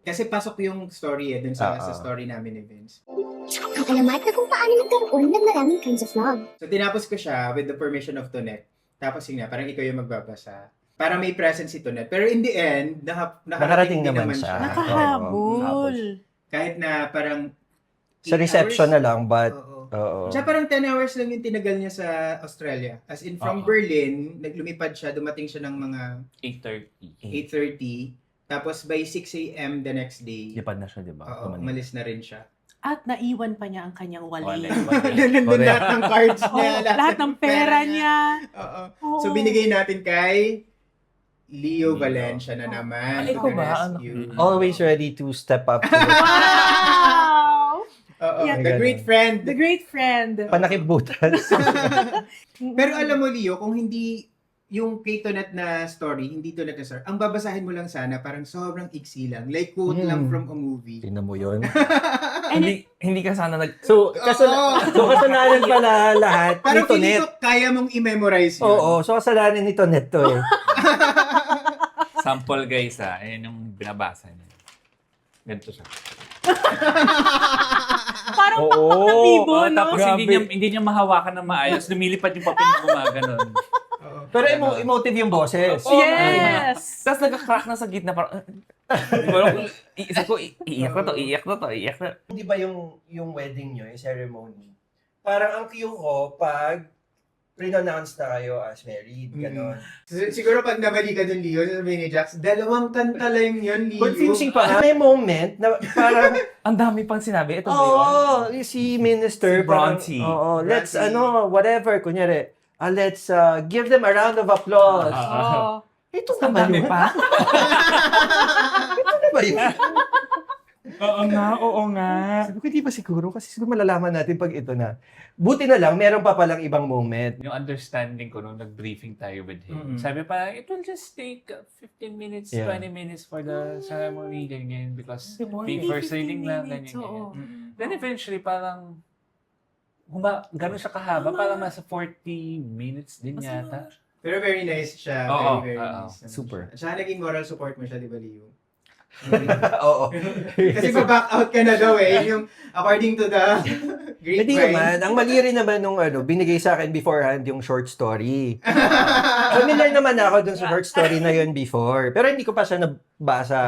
Kasi pasok yung story dun sa story namin ni Vince. Nakakalamat na kung paano nagkaroon ng maraming kinds of love. So tinapos ko siya with the permission of Tonet. Tapos yun nga, parang ikaw yung magbabasa. Para may presence si Tonet. Pero in the end, nakarating din naman siya. Nakahabol. Kahit na parang Sa 8 reception hours. na lang, but Oo. Siya parang 10 hours lang yung tinagal niya sa Australia. As in, from Berlin, naglumipad siya, dumating siya ng mga 8:30. 8:30. Tapos by 6 a.m. the next day, Lipad na siya, di ba? oo, umalis na rin siya. At naiwan pa niya ang kanyang wallet. Nandun lahat ng cards niya, Oh, lahat ng pera niya. Oo. Oo. So binigay natin kay Leo Valencia na naman. Ay, to ko the ba? rescue. always ready to step up to the Wow! Oo, Yeah. the great friend. The great friend. panakibutas. Pero alam mo, Leo, kung hindi yung kay Tonet na story, hindi Tonet na story, ang babasahin mo lang sana, parang sobrang iksi lang. Like quote lang from a movie. Tingnan mo yun. Hindi ka sana So, kasalanan pala lahat ni Parang feeling Tonet. ko kaya mong i-memorize yun. Oo, so kasalanan ni Tonet to eh. Sample guys ayan yung binabasa niya. Ganito siya. Parang Oo. pakpak na bibo, no? Tapos Grabe. hindi niya mahawakan na maayos. Lumilipad yung papel na gumaganon. Oo. Pero emotive yung boses. Yes! Tapos nagka-crack na sa gitna. Parang, isa ko, iiyak na. Di ba yung wedding nyo, yung ceremony, parang ang cue ko pag pre-announce na kayo as married, gano'n. Siguro pag nabali ka dun, Leo, sasabihin ni Jax, 2 kanta lang yun, Leo. Confusing pa. May moment na parang, Ang dami pang sinabi. Ito ba yun? si Minister, Si parang, Bronte. let's, Bronte. whatever, kunyari, let's give them a round of applause. Oo. Ito Ang naman dami yun. pa. Ano ba yun? Oo nga. Sabi ko, hindi ba siguro? Kasi siguro malalaman natin pag ito na. Buti na lang, meron pa palang ibang moment. Yung understanding ko nung nag-briefing tayo with him, Mm-mm. sabi pa, it will just take 15 minutes, Yeah. 20 minutes for the ceremony, ganyan, because Hindi first 15 reading lang, minutes, ganyan, oo. ganyan. Then eventually, parang, gano'n siya kahaba, parang nasa 40 minutes din yata. Pero very nice siya. Oo, Very oo. nice. Super. At saka naging moral support mo siya, di ba, Leo? Oo. Kasi pa-back out ka na daw yung according to the Hindi grapevine. naman. Ang mali rin naman nung binigay sa akin beforehand yung short story. Familiar naman ako dun sa short story na yun before. Pero hindi ko pa siya nabasa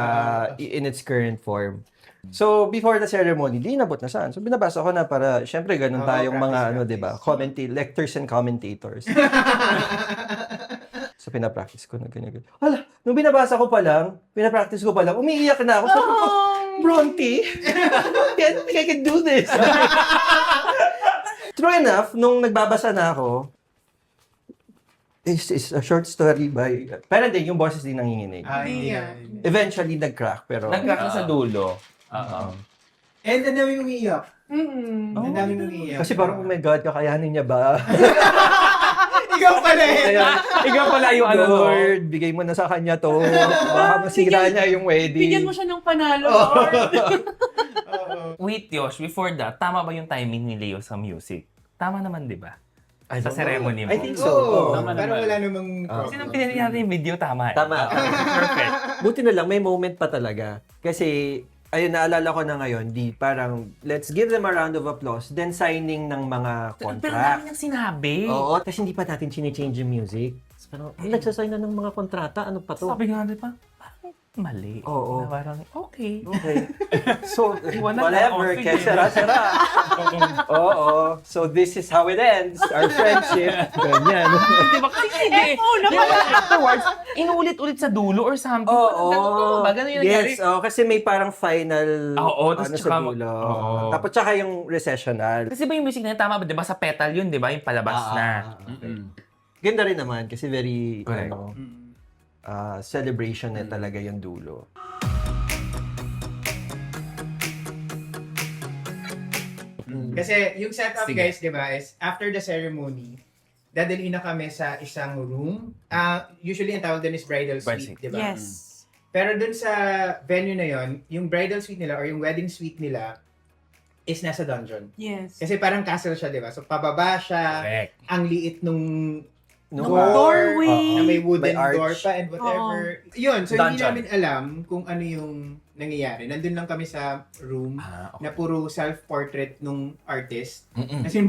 in its current form. So, before the ceremony, di inabot na saan. So, binabasa ko na para, syempre, ganun Oo, tayong mga, practice. diba, lectors and commentators. So, pinapractice ko na ganyan. Hala, nung binabasa ko pa lang, umiiyak na ako. Sabi ko, Bronte, I think I can do this. True enough, nung nagbabasa na ako, is a short story by, pero din, yung boses din nanginginig. Hindi Yeah. yan. Eventually, nag-crack, pero... Nagkaka sa dulo. Oo. And ang daming umiiyak. Mm-mm. Ang daming umiiyak. Kasi parang, oh my God, kakayanin niya ba? Ikaw pala eh. Kaya, Ikaw pala yung ano, Lord, bigay mo na sa kanya to. Baka masira niya yung wedding. Bigyan mo siya ng panalo, Lord. Oo. Wait, Yosh, before that, tama ba yung timing ni Leo sa music? Tama naman, di ba? I Sa don't know. ceremony mo. I think so. Oo. Tama Pero naman. wala namang Oo. Kasi nung pinili natin yung video, tama eh. Tama. Perfect. Buti na lang, may moment pa talaga. Kasi, ayun, naalala ko na ngayon, parang, let's give them a round of applause, then signing ng mga Pero contract. dami niyang sinabi. Oo, tapos hindi pa natin change yung music. Tapos parang, nagsasign na ng mga kontrata, ano pa to? Sabi nga natin pa, parang mali. Oo. Na parang, okay. Okay. So, Iwan na whatever, lang. Oh, sige. kaya sara-sara. Oo. So, this is how it ends, our friendship. Ganyan. Di ba? Kasi hindi. Di ba afterwards, inulit-ulit sa dulo or something? Oo. Ba? Ganun yung nangyari? Yes, kasi may parang final Oo, tapos sa tsaka- dulo. Oo. Tapos tsaka yung recessional. Kasi ba yung music na yun, tama ba? Di ba sa petal yun, di ba? Yung palabas na. Ganda rin naman kasi very Correct. celebration na talaga yung dulo. Kasi yung setup Sige. guys, di ba, is after the ceremony, dadalhin na kami sa isang room. Usually ang tawag doon is bridal suite, di ba? Yes. Pero dun sa venue na yon, yung bridal suite nila or yung wedding suite nila is nasa dungeon. Yes. Kasi parang castle siya, di ba? So pababa siya, Correct. ang liit nung Nung door, doorway. na may wooden May arch. door pa and whatever. Yun, so hindi Dungeon. namin alam kung ano yung nangyayari. Nandun lang kami sa room na puro self-portrait nung artist. Kasi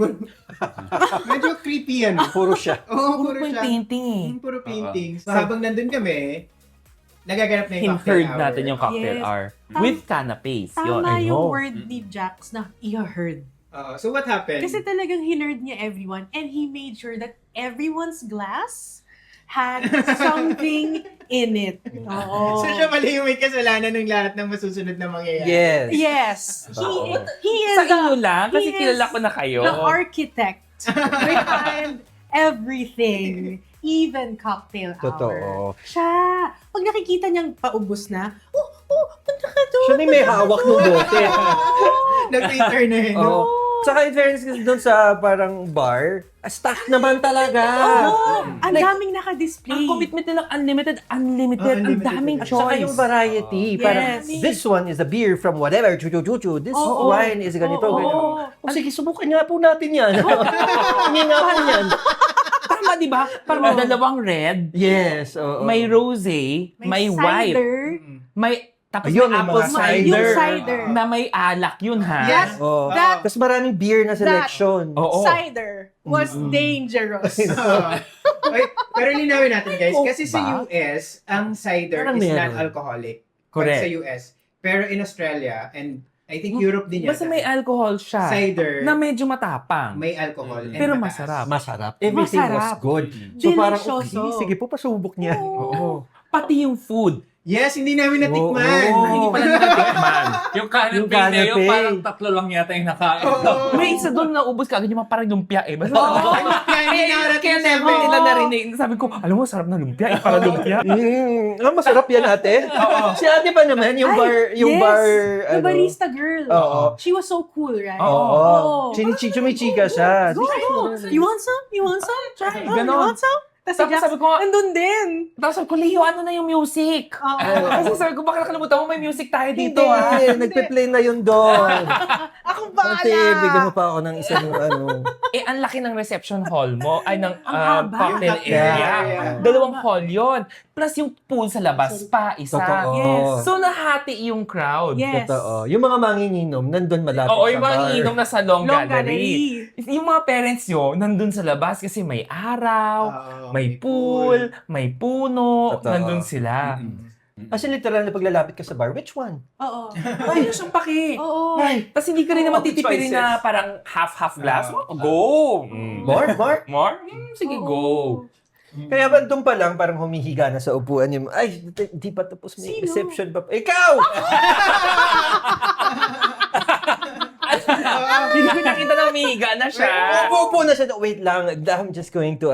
medyo creepy yan. Puro siya. Oo, Puro puro po yung siya. painting eh. Puro paintings. So, habang nandun kami, nagaganap na yung cocktail Heard hour. natin yung cocktail Yes. hour. Tam- With canapes. Yun. Tama I yung know. word ni Jax na i-heard. So what happened? Kasi talagang hinerd niya everyone and he made sure that everyone's glass had something in it. Oo. So siya mali yung may kasalanan ng lahat ng masusunod na mangyayari. Yes. Yes. Oo. He is Sa inyo lang, kasi he is kilala ko na kayo. the architect behind everything. Even cocktail hour. Totoo. Siya, pag nakikita niyang paubos na, punta ka doon. Siya na yung may hawak ng bote. Nag-waiter na yun. Oo. Tsaka in fairness kasi doon sa parang bar, staff naman talaga. Oo. Ang daming naka-display. Ang commitment nilang unlimited. Ang Unlimited. daming At saka choice. yung variety. Parang, Yes. this one is a beer from whatever, chuchu-chuchu. This Oo. wine is ganito, Oo. ganito. O sige, subukan nga po natin yan. Hindi nga po yan. Tama, di ba? Parang dalawang red, Yes, oo. may rosé, may white, cider. may tapos Ayun, may may apple mga cider, Yung cider. na may alak yun ha. Yes. Oh. That- Tapos maraming beer na selection. Oo. Cider was dangerous. Wait, pero linawin natin guys, Oh, kasi sa ba? US, ang cider Parang is meron. non-alcoholic. Correct. Pag sa US. Pero in Australia and I think Europe din Basta may alcohol siya. cider, Na medyo matapang. may alcohol. and Pero mataas. masarap. Masarap. Everything was Masarap. good. So parang, Delicioso. okay, sige po, pasubok niya. Oo. Pati yung food. Yes, hindi namin natikman. Oo. Hindi pala natikman. Yung canapé Yung na yun, canapé. parang tatlo lang yata yung nakain. Oo. May isa doon na ubos ka agad yung mga parang lumpia eh. Basta, Kaya hindi nakarating Kaya sa never amin. nila narinig. Sabi ko, alam mo, sarap na lumpia. Eh, para lumpia. Masarap yan ate. Si ate pa naman, yung Ay, bar, yung yes. bar, The barista girl. Oo. She was so cool, right? Oo. Chumichika siya. Go, go. You want some? You want some? Try. Oh, you Ganon. want some? Tapos si Tapos Jax, sabi ko, nandun din. tapos sabi ko, Leo, ano na yung music? Oo. Kasi sabi ko, baka nakalimutan mo may music tayo dito, ha? Nagpe-play na yun doon. Akong Ate, bahala. bigyan mo pa ako ng isang Eh, ang laki ng reception hall mo, ay ng Ang haba. cocktail Yung area. cocktail area. Dalawang hall yon. Plus yung pool sa labas pa, isa. Totoo. Yes. So, nahati yung crowd. Yes. Totoo. Yung mga manginginom, nandun malapit Oo, sa yung mga bar. iinom na sa long, Long gallery. gallery. Yung mga parents nyo, nandun sa labas kasi may araw, Oo, may pool, may puno, Totoo. nandun sila. Kasi literal na paglalapit ka sa bar, which one? Oo. Ay, yun siyang paki. Oo. Tapos hindi ka rin naman Oo, titipirin choices. na parang half glass. Oo. Go! More? More? Sige, go. Kaya ba doon pa lang parang humihiga na sa upuan niyo? Ay, di pa tapos may Sino? reception pa. Ikaw! Hindi ko nakita na umihiga na siya. Upo na siya. Wait lang, I'm just going to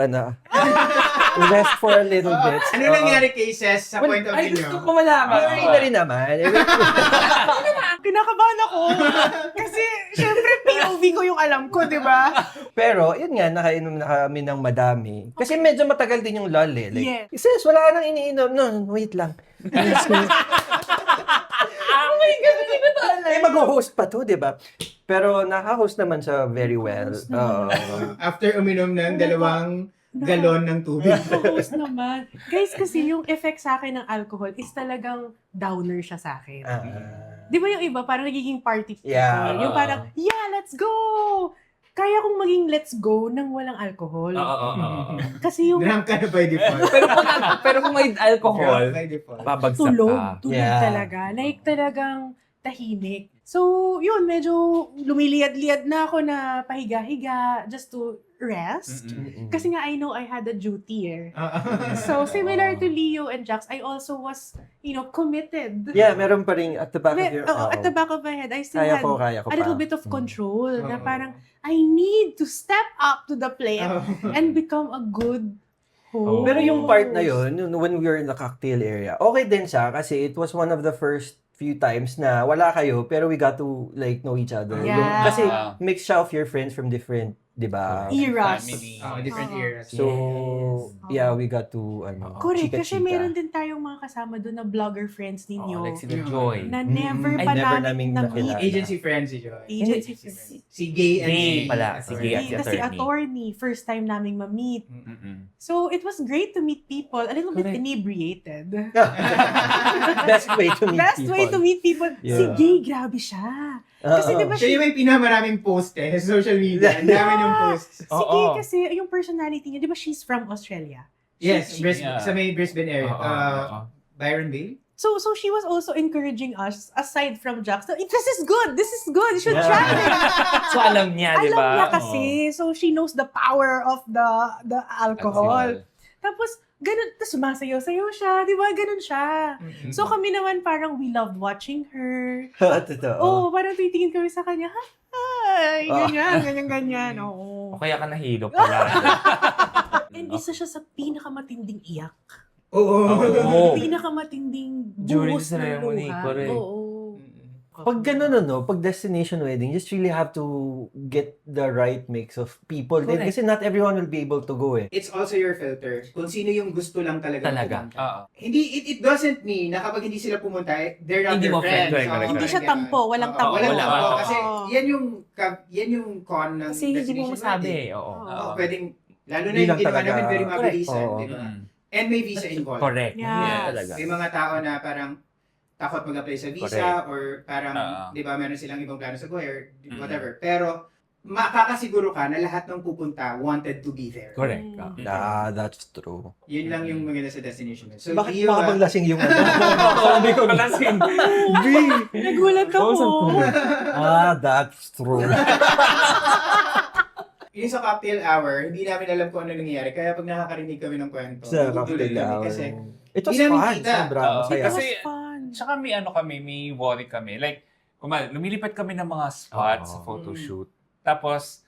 rest for a little bit. Ano nangyari kay Ces sa point of Ay, view gusto nyo? ko malaman. Ay, na rin naman. Kinakabahan ako. Kasi, syempre, POV ko yung alam ko, di ba? Pero, yun nga, nakainom na kami ng madami. Kasi medyo matagal din yung lull eh. Like, Yes. sis, wala ka nang iniinom. No, wait lang. Oh my God, hindi ko to alam. Eh, mag-host pa to, di ba? Pero naka-host naman siya very well. Naka-host naman. Oo. After uminom ng dalawang galon ng tubig. Focus naman. Guys, kasi yung effect sa akin ng alcohol is talagang downer siya sa akin. Di ba yung iba, parang nagiging party people? Yeah. Yung parang, yeah, let's go! Kaya kong maging let's go nang walang alcohol. Kasi yung Drunk ka na by default. Pero kung may alcohol, Drunk by default. babagsak tulog. ka. Tulog Yeah. talaga. Like talagang tahimik. So, yun, medyo lumiliyad-liyad na ako na pahiga-higa just to rest. Kasi nga, I know I had a duty eh. So, similar to Leo and Jax, I also was, committed. Yeah, meron pa rin at the back of your... At the back of my head, I still Kaya had ko a pa. little bit of control na Oo. parang, I need to step up to the plate Oh. and become a good host. Pero yung part na yun, when we were in the cocktail area, okay din siya kasi it was one of the first few times na wala kayo pero we got to like know each other. Yeah. Yung- kasi mix siya of your friends from different, di ba? eras. Family. Different eras. So, Yes. yeah, we got to Correct, kasi chika-chika. meron din tayong mga kasama doon na vlogger friends ninyo. Like sila Joy. na never Ay, pa never namin naming na-meet. nakilala. Agency friends si Joy. Agency friends. Si Gay and Gay si pala, si Gay at si Kasi attorney. attorney, first time naming ma-meet. So, it was great to meet people, a little bit Correct. inebriated. Best way to meet Best people. way to meet people. Si Yeah. Gay, grabe siya. Kasi di ba Siya yung may pinamaraming post sa social media. Ang dami yung posts. Si Gay Oo. kasi, yung personality niya, di ba she's from Australia? Yes, Yeah. sa may Brisbane area. Byron Bay? So she was also encouraging us, aside from Jax, this is good, this is good, you should Yeah. try it. So alam niya, di Alam ba? niya kasi, so she knows the power of the alcohol. Tapos, ganun, tapos sumasayaw-sayaw siya, di ba? Ganun siya. So kami naman parang we loved watching her. Totoo. Oh, parang titingin kami sa kanya, hi, ganyan. Oo. O kaya ka nahilo pala. And isa siya sa pinakamatinding iyak. Oo. Oo. Pinakamatinding During buhos ng ceremony, luha. correct. Oo. Pag gano'n, pag destination wedding, just really have to get the right mix of people din. Correct. Kasi not everyone will be able to go eh. It's also your filter. Kung sino yung gusto lang talaga. Talaga. pumunta. Hindi, it doesn't mean na kapag hindi sila pumunta, they're not Hindi your mo friend. friends. Correct, Oo, correct, Hindi siya ganun. tampo, walang Oo, tampo. Walang Wala. tampo. Oo. Kasi yan yung con ng Kasi hindi mo destination masabi wedding. eh. Oo. Oo, pwedeng, lalo na Hindi yung lang ginawa talaga. namin very Correct. mabilisan, Oo. di ba? And may visa involved. Correct. Yeah. Yeah, talaga. May mga tao na parang takot mag-apply sa visa Correct. or parang, Oo. di ba, meron silang ibang plano sa buhay or whatever. Pero, makakasiguro ka na lahat ng pupunta wanted to be there. Correct. That's true. Yun lang yung maganda sa destination. So, Bakit Dio, baka lasing yung ano? Sabi ko lasing. Nagulat ako. That's true. yung sa cocktail hour, hindi namin alam kung ano nangyayari. Kaya pag nakakarinig kami ng kwento, Sa tutulog cocktail kami hour. Kasi, It was Hindi namin fun. kita. Sobra. Oo. Masaya. It was Kasi, fun. Tsaka may worry kami. Like, lumilipat kami ng mga spots sa photoshoot. Tapos,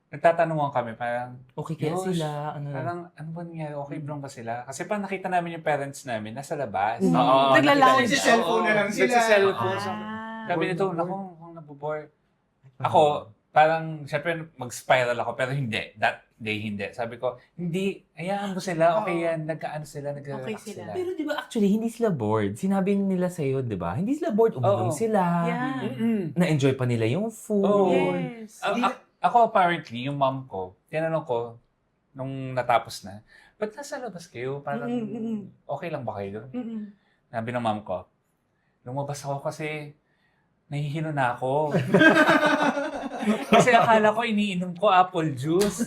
nagtatanungan kami, parang, Okay kaya Yosh, sila? Ano? ano ba nangyari? Okay ba sila? Kasi parang nakita namin yung parents namin, nasa labas. Mm. Oo, Nagla-lounge. nakita- Nagsi-cellphone na lang Oo, sila. nagsi-cellphone. So, Ah. sabi nito, naku, kung nabobore. Ako, parang, syempre, mag-spiral ako, pero hindi. That day, hindi. Sabi ko, hindi, hayaan mo sila, okay yan, nagka-ano sila, nag-relax Okay sila. sila. Pero di ba actually, hindi sila bored. Sinabi nila sa'yo, di ba? Hindi sila bored. Uminom Oo. sila. Yeah. Mm-mm. Na-enjoy pa nila yung food. Oo. Yes. Ako apparently, yung mom ko, tinanong ko, nung natapos na, ba't nasa labas kayo? Parang, okay lang ba kayo doon? Mm-mm. Sabi ng mom ko, lumabas ako kasi nahihilo na ako. Kasi akala ko iniinom ko apple juice.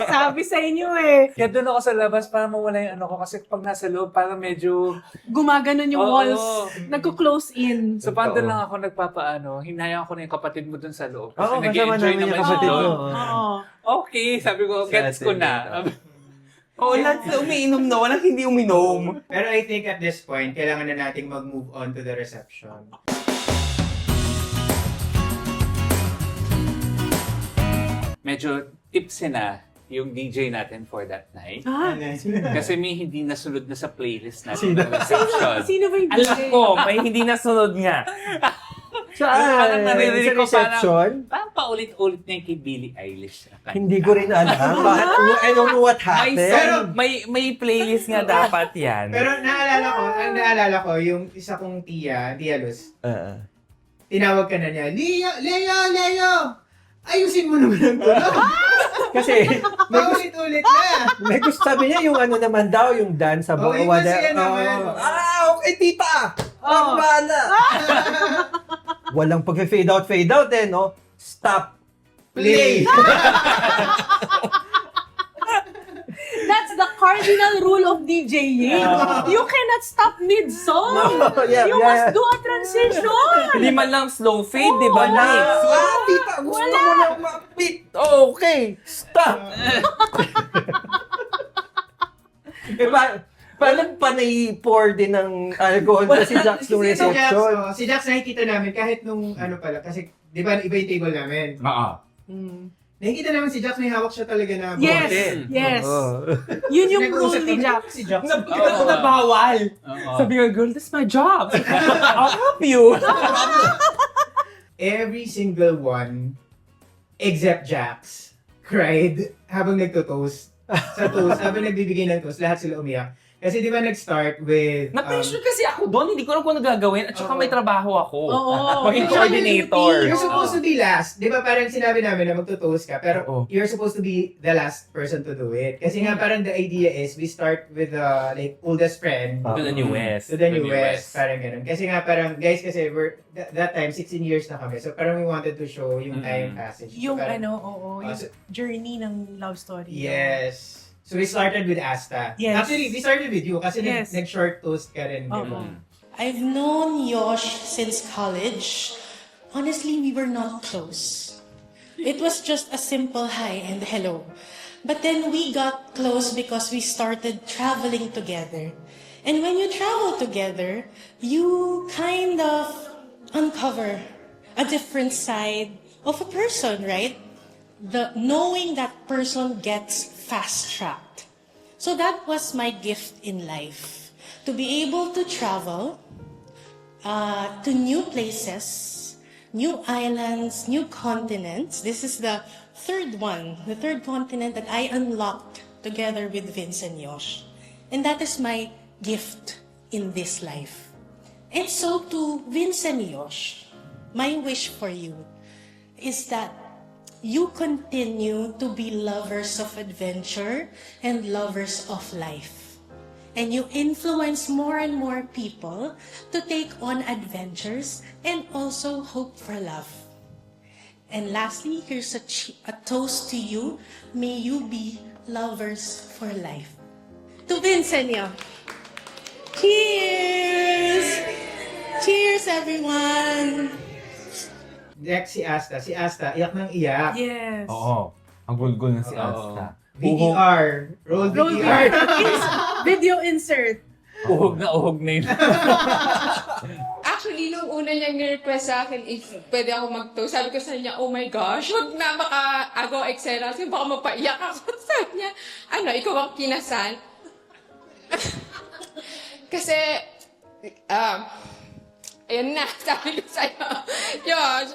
Sabi sa inyo eh. Kaya doon ako sa labas para mawala yung ano ko. Kasi pag nasa loob, parang medyo... Gumaganon yung Oo. walls. Nagko-close in. So paano lang ako nagpapaano, hinayang ko na yung kapatid mo doon sa loob. Kasi Oo, kasama nag-enjoy namin yung naman siya kapatid doon. mo. Oo. Okay, sabi ko, gets ko na. Oo, lahat sila umiinom na. Walang hindi uminom. Pero I think at this point, kailangan na nating mag-move on to the reception. Medyo tipsy na yung DJ natin for that night. Ah, Kasi may hindi nasunod na sa playlist natin ng reception. sino ba yung Alam DJ? ko, may hindi nasunod nga. Parang naririnig ko Sa reception? Parang paulit-ulit na yung kay Billie Eilish. Hindi ko rin alam. Bakit? I don't know what May, happened. Pero- may playlist nga dapat yan. Pero naalala ko, yung isa kong Tia Luz, Uh, tinawag ka na niya, Leo! Ayusin mo naman ang tulog. kasi, Paulit-ulit na. may gusto sabi niya yung ano naman daw, yung dance sa Oh, iba siya naman. okay, tita! Oh. Bahala! Walang pag-fade out eh, no? Stop. Play. That's the cardinal rule of DJing. You cannot stop mid-song. No, yeah, You yeah. must do a transition. Hindi man lang slow fade, di ba? Wala. Tita, gusto mo lang ma-beat. Okay, stop. Parang panay-pour din ng alcohol sa si Jax nung Si Jax, reception. si Jax nakikita namin kahit nung ano pala, kasi di ba iba yung table namin. Oo. Nakikita namin si Jax, may hawak siya talaga na Yes, bote. yes. Oo. Yun yung Nag-uusap rule ni kami, Jack. Si Jax. Oo. Na bawal. Sabi nga, girl, that's my job. I'll help you. Every single one, except Jax, cried habang nagto-toast. Sa toast, habang nagbibigay ng toast, lahat sila umiyak. Kasi di ba nag-start with... Na-pressure kasi ako doon. Hindi ko alam kung ano gagawin. At saka may trabaho ako. Oo. Maging Tsaka coordinator. yung You're supposed to be last. Di ba parang sinabi namin na magto-toast ka, pero Oo. you're supposed to be the last person to do it. Kasi nga parang the idea is, we start with the like oldest friend To the newest. to the The newest. newest. Parang ganun. Kasi nga parang, guys, kasi that time, 16 years na kami. So parang we wanted to show yung time passage. So, Yung parang- yung so- journey ng love story. Yes. So we started with Asta. Yes. Actually, we started with you kasi Yes. nag-short toast ka rin. di ba? Oo. I've known Yosh since college. Honestly, we were not close. It was just a simple hi and hello. But then we got close because we started traveling together. And when you travel together, you kind of uncover a different side of a person, right? The knowing that person gets fast-tracked. So that was my gift in life. To be able to travel to new places, new islands, new continents. This is the third continent that I unlocked together with Vince and Yosh. And that is my gift in this life. And so to Vince and Yosh, my wish for you is that you continue to be lovers of adventure and lovers of life. And you influence more and more people to take on adventures and also hope for love. And lastly, here's a toast to you. May you be lovers for life. To Vincenyo. Cheers! Cheers, everyone! Next si Asta. Si Asta, iyak ng iyak. Yes. Oo. Ang gulgul na si Asta. VDR. Roll Roll VDR. Video insert. Uhog na yun. Actually, nung una niyang request sa akin if pwede ako mag-toast, sabi ko sa kanya, oh my gosh, wag na maka-agaw eksena kasi baka mapaiyak ako. Sabi niya, ano, ikaw ang kinasal? Kasi, ayan na, sabi ko sa'yo, Yosh.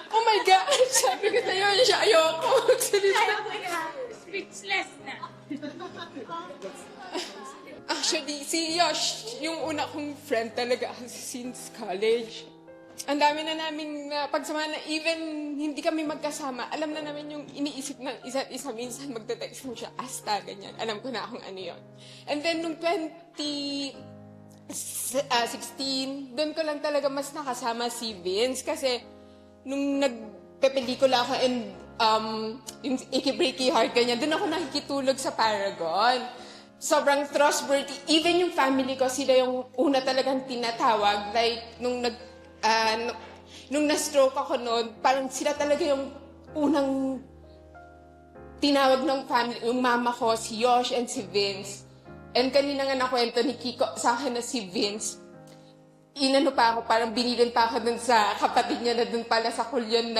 Oh my gosh, sabi ko sa'yo, siya ayoko. Speechless na. Actually, si Yosh, yung una kong friend talaga since college. Ang dami na namin na pagsama na even hindi kami magkasama, alam na namin yung iniisip ng isa't isa. Minsan magte-text mo siya, Asta, ganyan. Alam ko na kung ano yun. And then, nung 2016, doon ko lang talaga mas nakasama si Vince. Kasi, nung nagpepelikula ako and yung Icky Breaky Heart, ganyan, doon ako nakikitulog sa Paragon. Sobrang trustworthy. Even yung family ko, sila yung una talagang tinatawag. Like, nung na-stroke ako noon, parang sila talaga yung unang tinawag ng family. Yung mama ko, si Yosh and si Vince. And kanina nga nakwento ni Kiko sa akin na si Vince, inano pa ako, parang binilin pa ako dun sa kapatid niya na dun pala sa kulyon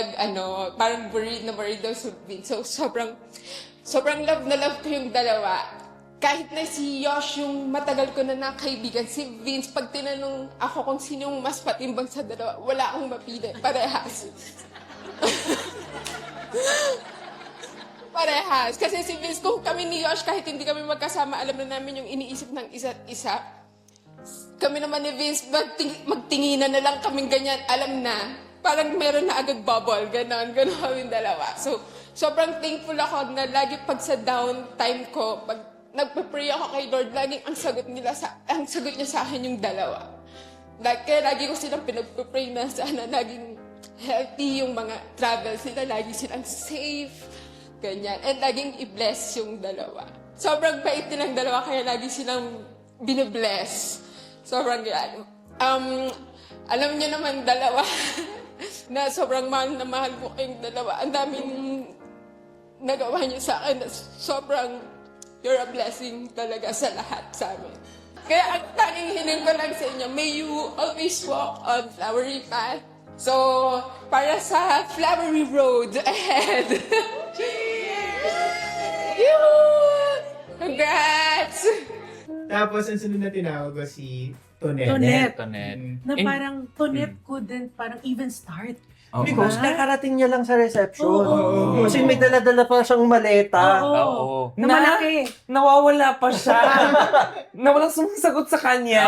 parang worried daw si Vince. So, sobrang love na love ko yung dalawa. Kahit na si Yosh yung matagal ko na nakaibigan, si Vince, pag tinanong ako kung sino yung mas patimbang sa dalawa, wala akong mapili. Parehas. Parehas. Kasi si Vince, kung kami ni Yosh, kahit hindi kami magkasama, alam na namin yung iniisip ng isa't isa. Kami naman ni Vince, magtinginan na lang kaming ganyan, alam na. Parang meron na agad bubble, ganon kaming dalawa. So, sobrang thankful ako na lagi pag sa downtime ko, pag nagpa-pray ako kay Lord, laging ang sagot niya sa akin yung dalawa. Kaya lagi ko silang pinagpa-pray na sana laging healthy yung mga travels nila, lagi silang safe, ganyan. And laging i-bless yung dalawa. Sobrang bait nilang dalawa, kaya lagi silang binibless. Sobrang yan. Alam niyo naman dalawa, na sobrang mahal na mahal ko kayong dalawa. Ang daming nagawa niyo sa akin na sobrang you're a blessing talaga sa lahat sa amin. Kaya ang tanging hiling ko lang sa inyo, may you always walk on flowery path. So, para sa flowery road ahead. Cheers! Congrats! Tapos, ang sunod na tinawag ko si Tonet. Tonet. Na parang Tonet couldn't parang even start. Because nakarating niya lang sa reception. Oo. Kasi may dala-dala pa siyang maleta. Oo. Na malaki. Nawawala pa siya. na walang sumasagot sa kanya.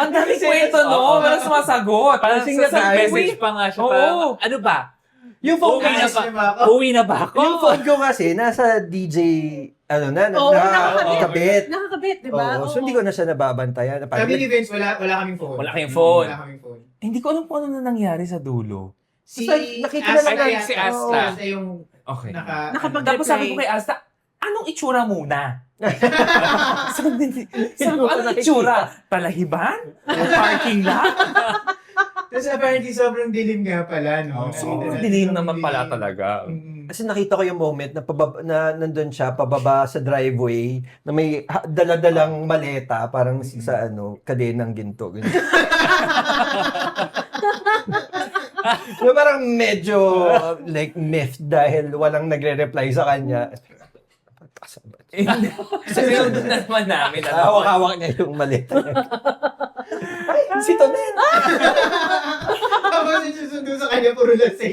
Ang dami kwento, no? Walang sumasagot. Parang Sa message pa nga siya. Oo. Ano ba? Yung phone Uwi na kasi, ba? Uwi na ba ako? yung phone ko kasi, nasa DJ, nakakabit. Nakakabit, di ba? Oo, so hindi ko na siya nababantayan. Kami ni Vince, wala kaming phone. Wala kayong phone. Wala kaming phone. Hindi ko alam kung ano na nangyari sa dulo. Si Basta nakita na lang Asta, si Asta. Asta yung Okay. Nakapag- Tapos sabi ko kay Asta, anong itsura muna? sabi ko, anong itsura? Palahiban? Parking lot? Tapos apparently sobrang dilim nga pala, no? Sobrang dilim naman pala talaga. Kasi nakita ko yung moment na nandun siya, pababa sa driveway, na may dala-dalang maleta, parang sa kadenang ginto. So, parang medyo like myth dahil walang nagre-reply sa kanya. Sinunod na naman namin. Hawak-hawak niya yung maleta niya. Ay, si Tonet! Tapos yung susundo sa kanya, puro lasing.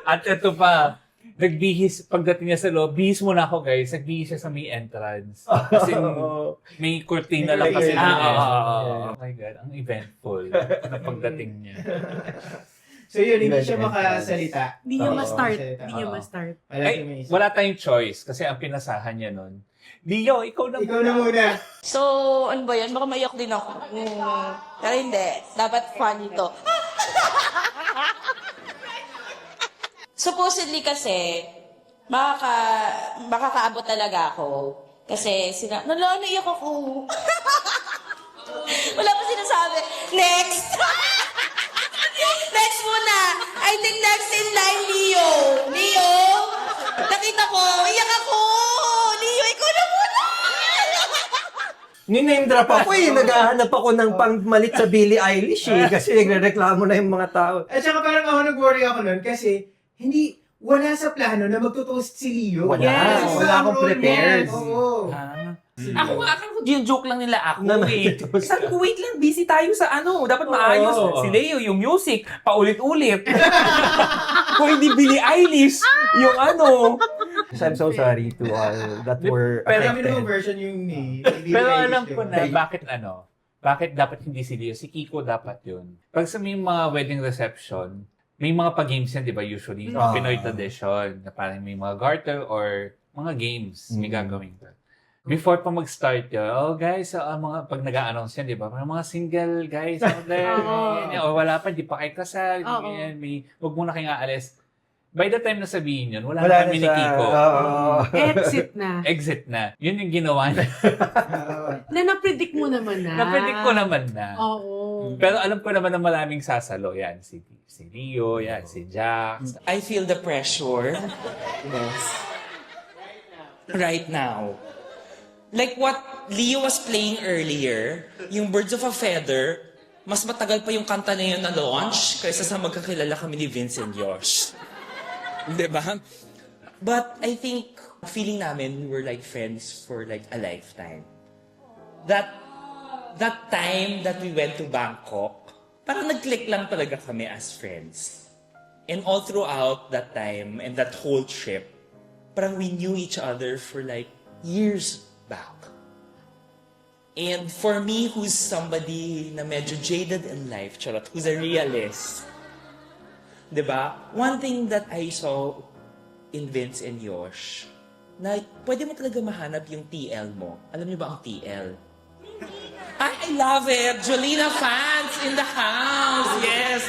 At ito pa, nagbihis, pagdating niya sa loob, bihis muna ako guys, nagbihis siya sa may entrance. Kasi may kurtina lang kasi. Oh my God, ang eventful na pagdating niya. So yun, hindi siya makasalita. Hindi niya Oo, ma-start. salita. Hindi niya ma-start. Wala Ay, siyang may isip. wala tayong choice kasi ang pinasahan niya nun. Leo, ikaw na Ikaw na muna. So, ano ba yan? Baka maiyak din ako. Pero hindi. Dapat funny to. Supposedly kasi, makakaabot talaga ako. Kasi naiyak ako. Wala pa sinasabi. Next! Next muna! I think next in line, Leo. Leo! Nakita ko, iyak ako! Leo, ikaw na muna! Ni-name drop ako naghahanap ako ng pangmalit sa Billie Eilish kasi nagrereklamo na yung mga tao. At saka parang ako nag-worry ako nun kasi wala sa plano na magtutoast si Leo. Wala. Yes, Wala akong role prepared. yan. Oo. Ako nga, akala ko yung joke lang nila ako Na eh. mag-toast. Sabi ko, wait lang, busy tayo sa dapat maayos. Oo. Si Leo, yung music, paulit-ulit. Kung hindi Billie Eilish, yung I'm so sorry to all that were Pero kami affected. naman version yung Pero alam ko na bakit dapat hindi si Leo, si Kiko dapat yun. Pag sa may mga wedding reception, may mga pag-games yan, di ba, usually, Pinoy tradition, na parang may mga garter or mga games, may gagawin ka. Before pa mag-start yun, guys, mga pag nag-a-announce yan, di ba? Mga single guys out there, o wala pa, di pa kayo kasal, ganyan, huwag muna kayong aalis. By the time na sabihin yun, wala na kami ni Kiko. Exit na. Yun yung ginawa niya. Na-predict mo naman na. Na-predict ko naman na. Oo. Pero alam ko naman na maraming sasalo. Yan, si Leo, yan, si Jax. I feel the pressure. Yes. Right now. Like what Leo was playing earlier, yung Birds of a Feather, mas matagal pa yung kanta na yun na launch kaysa sa magkakilala kami ni Vince and Josh. Diba? But I think, feeling namin, we were like friends for like a lifetime. That time that we went to Bangkok, parang nag-click lang talaga kami as friends. And all throughout that time and that whole trip, parang we knew each other for like years back. And for me, who's somebody na medyo jaded in life, charot, who's a realist, diba? One thing that I saw in Vince and Yosh, na pwede mo talaga mahanap yung TL mo. Alam niyo ba ang TL? I love it! Jolina fans in the house! Yes!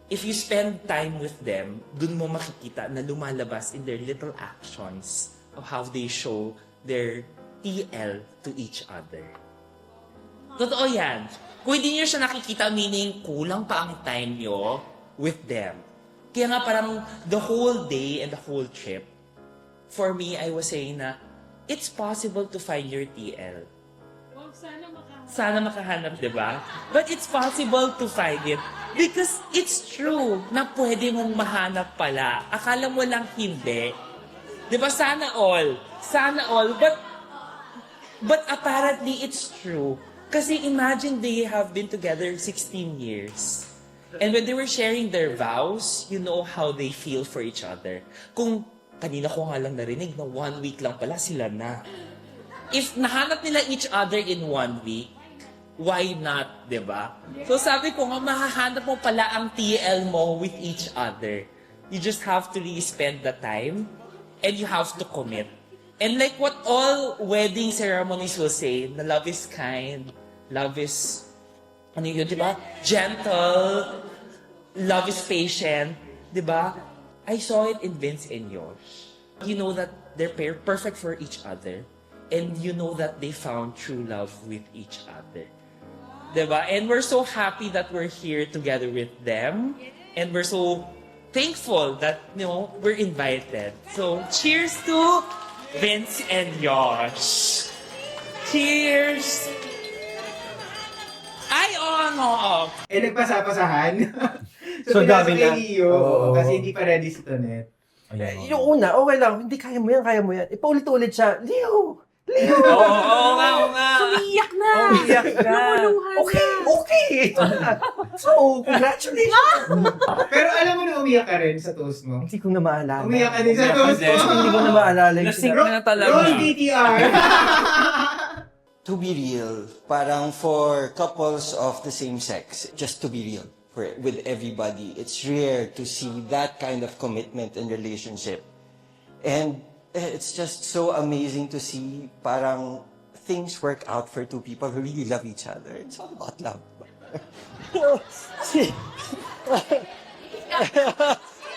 If you spend time with them, dun mo makikita na lumalabas in their little actions of how they show their TL to each other. Totoo yan. Kung hindi nyo siya nakikita, meaning kulang pa ang time nyo with them. Kaya nga parang the whole day and the whole trip, for me, I was saying na it's possible to find your TL. Sana makahanap, di ba? But it's possible to find it. Because it's true na pwede mong mahanap pala. Akala mo lang hindi. Di ba? Sana all. Sana all. But apparently it's true. Kasi imagine they have been together 16 years. And when they were sharing their vows, you know how they feel for each other. Kung kanina ko nga lang narinig na 1 week lang pala sila na. If nahanap nila each other in 1 week, why not, di ba? So sabi ko nga, mahahanap mo pala ang TL mo with each other. You just have to really spend the time and you have to commit. And like what all wedding ceremonies will say, na love is kind, love is, ano yun, di ba? Gentle, love is patient, di ba? I saw it in Vince and Josh. You know that they're perfect for each other. And you know that they found true love with each other. Diba? And we're so happy that we're here together with them. And we're so thankful that, we're invited. So, cheers to Vince and Josh. Cheers! Ay, no! Nagpasapasahan. So, pinasok dami kay na. Leo, Oo. kasi hindi pa ready si Tonet. Yung una, okay lang. Hindi, kaya mo yan. Ipaulit-ulit siya. Leo! Oo nga. Sumiyak na. Umiyak na. Lumuluhan Okay. Ito na. So, congratulations. Pero alam mo na umiyak ka rin sa toast mo. Hindi ko na maalala. Umiyak ka din sa toast mo. Hindi ko na maalala. Nasing na talaga. Roll DTR. To be real, parang for couples of the same sex, just to be real with everybody, it's rare to see that kind of commitment and relationship. And it's just so amazing to see parang things work out for two people who really love each other. It's all about love.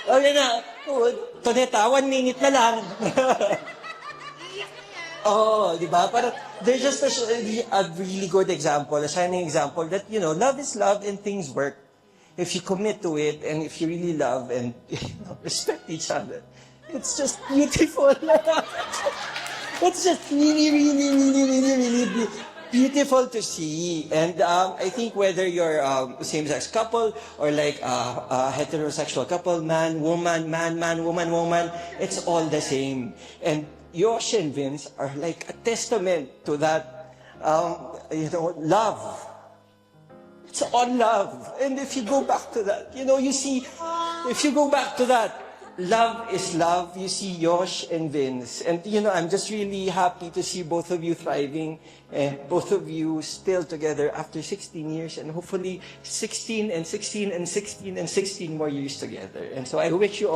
Oh, yan na. Oh, Toneta, 1 minute na lang. Oh, di ba? Parang, they're just a really good example, a shining example that, you know, love is love and things work. If you commit to it and if you really love and respect each other, it's just beautiful. It's just really beautiful to see. And I think whether you're a same-sex couple or like a heterosexual couple, man, woman, woman, it's all the same. And Yosh and Vince are like a testament to that, love. It's all love. And if you go back to that, you see, if you go back to that, love is love. You see Yosh and Vince. And, I'm just really happy to see both of you thriving and both of you still together after 16 years and hopefully 16 and 16 and 16 and 16 more years together. And so I wish you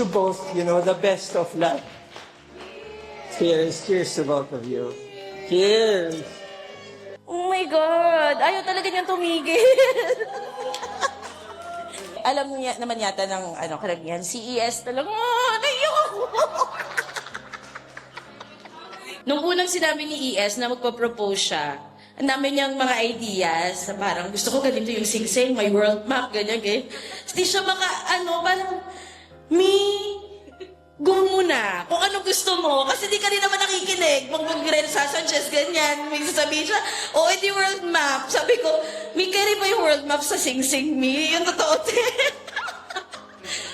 both, the best of luck. Cheers. Cheers to both of you. Cheers. Oh my God! Ayaw talaga niyang tumigil. Alam niya naman yata ng karamihan, CES talaga, naiyak ako. Nung unang sinabi ni ES na magpa-propose siya, ang dami niyang mga ideas na parang gusto ko ganito yung singsing, may world map, ganyan. Hindi siya parang, go muna kung ano gusto mo. Kasi di ka rin naman nakikinig. Mag-suggest ganyan. May sasabihin siya, edi world map. Sabi ko, may carry ba yung world map sa Sing Sing Me? Yung totoo.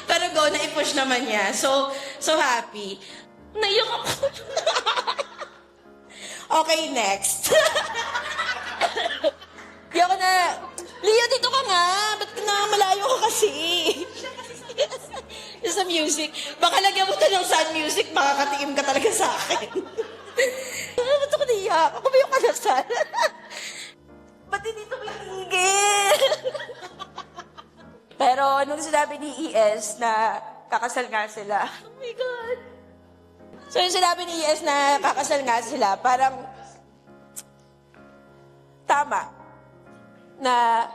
Pero go, na-push naman niya. So happy. Naiyak ako. Okay, next. Di ako na, Leo, dito ka nga. Ba't malayo ka kasi? Sa music. Baka lagyan mo ito ng sun music, makakatiim ka talaga sa akin. Ba't ako naiyak? Ako ba yung kanasal? Ba't hindi ito matigil? Pero nung sinabi ni ES na kakasal nga sila, oh my God. So yung sinabi ni ES na kakasal nga sila, parang tama. Na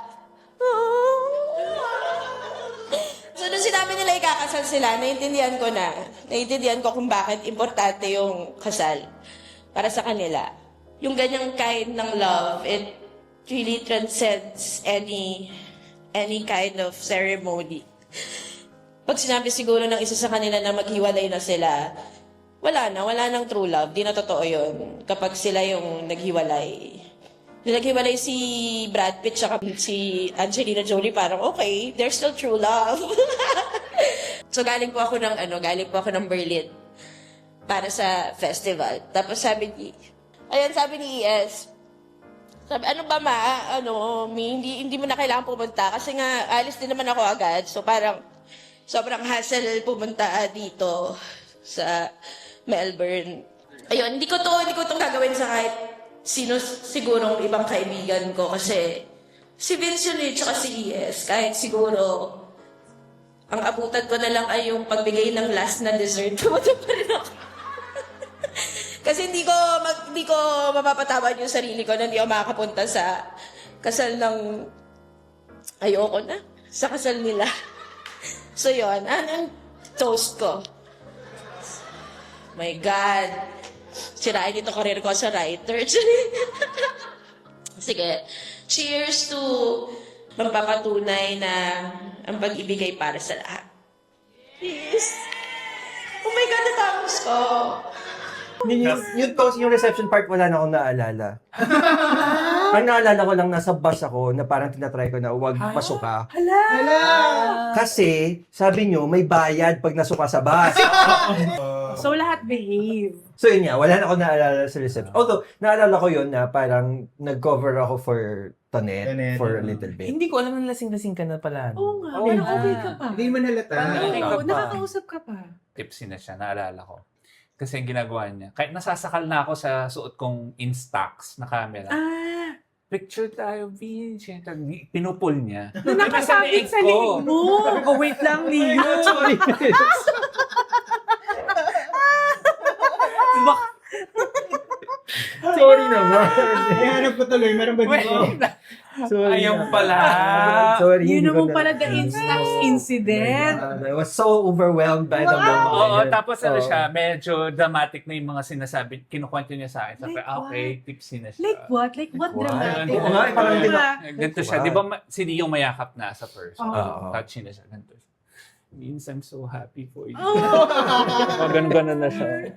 so, nung sinabi nila ikakasal sila, naiintindihan ko kung bakit importante yung kasal para sa kanila. Yung ganyang kind ng love, it really transcends any kind of ceremony. Pag sinabi siguro ng isa sa kanila na maghiwalay na sila, wala nang true love. Di na totoo yun. Kapag sila yung naghiwalay. Naghiwalay si Brad Pitt at si Angelina Jolie, parang okay, there's still true love. So galing po ako ng Berlin para sa festival. Tapos sabi ni ES, sabi, ano ba hindi mo na kailangan pumunta kasi nga alis din naman ako agad. So parang sobrang hassle pumunta dito sa Melbourne. Ayun, hindi ko to gagawin sa kahit sino sigurong ibang kaibigan ko kasi si Vince yun tsaka si ES. Kahit siguro ang abutan ko na lang ay yung pagbigay ng last na dessert. Pumunta pa rin ako. Kasi hindi ko mapapatawad yung sarili ko na hindi ako makakapunta sa kasal ng ayoko na. Sa kasal nila. So yun, ang toast ko. My God. Sirain ito career ko sa writer. Sige. Cheers to magpapatunay na ang pag-ibigay para sa lahat. Yes. Oh my God, natapos ko. Yung toast, yung reception part, wala na akong naalala. Ang naalala ko lang, nasa bus ako na parang tinatry ko na huwag pasuka. Kasi, sabi nyo, may bayad pag nasuka sa bus. So, lahat behave. So yun nga, wala na akong naalala sa reception. Although, naalala ko yun na parang nag-cover ako for Tonet for a little bit. Hindi ko alam na lasing-lasing ka na pala. Oo nga, pero okay ka pa. Hindi man halata. Nakakausap ka pa. Tipsy na siya, naalala ko. Kasi ang ginagawa niya, kahit nasasakal na ako sa suot kong Instax na camera, picture tayo, Vince. Pinupul niya. Na nakasabit sa leeg mo. Sabi ko, wait lang, Leo. Sorry naman. Ihanap ko tuloy, meron ba dito? Sorry. Ayun pala. Sorry. Yun hindi ko naman na- pala the Instax incident. I was so overwhelmed by the moment. Oo, tapos ano Oo. siya, medyo dramatic na yung mga sinasabi, kinukwento niya sa akin. Sabi, Like okay, tipsy na siya. Like what? Like what What? dramatic? Oo nga, parang hindi na- Ganito siya. Wow. Di ba si Leo mayakap na sa person? Oo. Touchy na siya. Ganito siya. Means I'm so happy for you. Oh. Ganun-ganun na siya.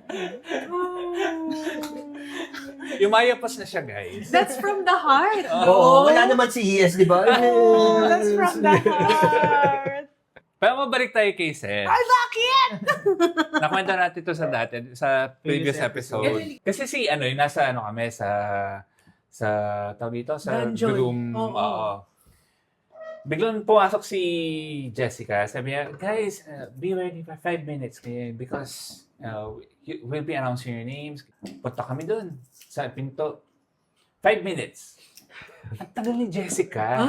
Yumayapas na siya, guys. That's from the heart. Oo, wala naman si ES, di ba? Oh, that's from the heart. Pero mabalik tayo kay Seth. Ay, bakit? Nakwento natin ito sa previous episode. Kasi si ano, yung nasa ano kami sa tawag dito, sa Dungeon. room. Oo. Oo. Biglang pumasok si Jessica. Sabi niya, guys, be ready for 5 minutes because we'll be announcing your names. Punta kami dun sa pinto. 5 minutes. Ang tagal ni Jessica.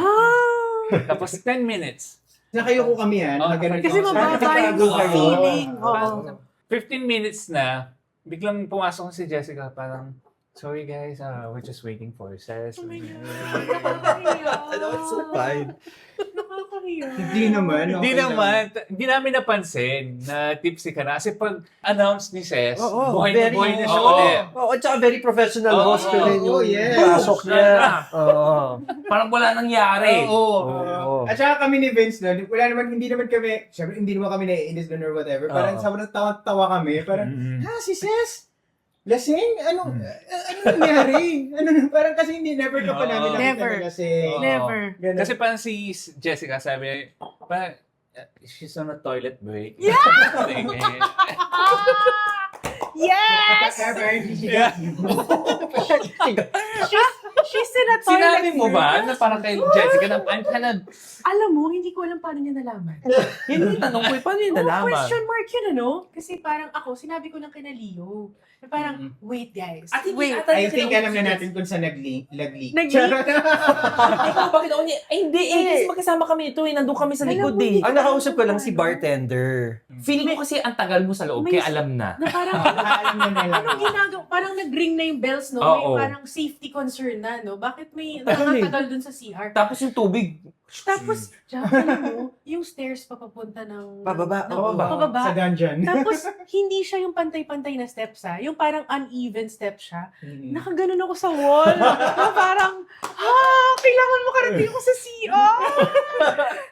Tapos 10 minutes. Nakayuko kami yan. Kasi mababa yung feeling. Oo. 15 minutes na, biglang pumasok si Jessica, parang, sorry guys, we're just waiting for Ses. Oh my God. Ano, it's so fine. Nakakahiya. Hindi naman. Hindi okay naman. Hindi namin napansin na tipsy ka na. Kasi pag announce ni Ses, Oo, buhay na buhay na siya oo. ulit. Oo, at saka very professional Oo, host ko rin oo, yung yes. pasok niya. Oo. Parang wala nangyari. Oo. At saka kami ni Vince doon, hindi naman kami, syempre hindi naman kami naiinis doon or whatever. Parang sobrang tawa kami. Parang, si Ses? Lasing? Ano nangyari? Parang kasi never ka pa namin nakita Never. na lasing. Never. Ganun. Kasi parang si Jessica sabi, parang, she's on a toilet break. Yeah! Yes! She's in a toilet. Sinabi mo ba na parang kay Jessica na, I'm kind of, Alam mo, hindi ko alam paano niya nalaman. Yun yung tanong ko, paano yun nalaman? Question mark yun, ano? Kasi parang ako, sinabi ko lang kay na Leo. Na parang, wait guys. At hindi Wait. ata I sila think alam na umiinis. natin kung saan nag-leak. Nag-leak? Ikaw, bakit ako niya? Ay, hindi eh. Kasi magkasama kami ito eh. Nandun kami sa likod eh. Ang nakausap ko lang si bartender. Feeling ko kasi ang tagal mo sa loob, May- kaya alam na. Na parang, Alam na nila. anong ginagawa? Parang nag-ring na yung bells, no? Oo. May parang safety concern na, no? Bakit may nakatagal dun sa CR? Tapos yung tubig. Tapos, Jack, alam mo, yung stairs papapunta ng... Pababa. Pababa. Sa dungeon. Tapos, hindi siya yung pantay-pantay na steps, ha? Yung parang uneven step siya. Nakaganon ako sa wall. Na parang, kailangan makarating ako sa CR.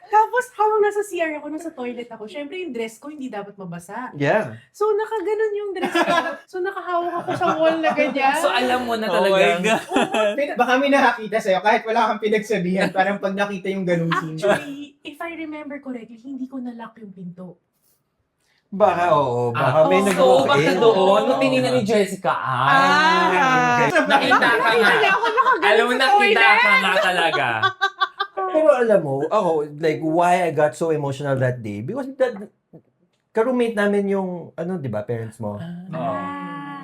Tapos, habang nasa CR ako, nasa toilet ako, syempre yung dress ko hindi dapat mabasa. Yeah. So, nakaganon yung dress ko. So, nakahawak ako sa wall na ganyan. So alam mo na oh my talagang. God. Baka may nakakita sa'yo, kahit wala kang pinagsabihan, parang pag nakita yung ganung scene. Actually, if I remember correctly, hindi ko na-lock yung pinto. Baka oo. Baka may oo. nag-walk Baka in. doon, nung tinignan ni Jessica, nakita ka na. ako nakaganon Alam mo, sa nakita toilet. ka na talaga. Pero alam mo, ako, like, why I got so emotional that day? Because ka-roommate namin yung, di ba, parents mo.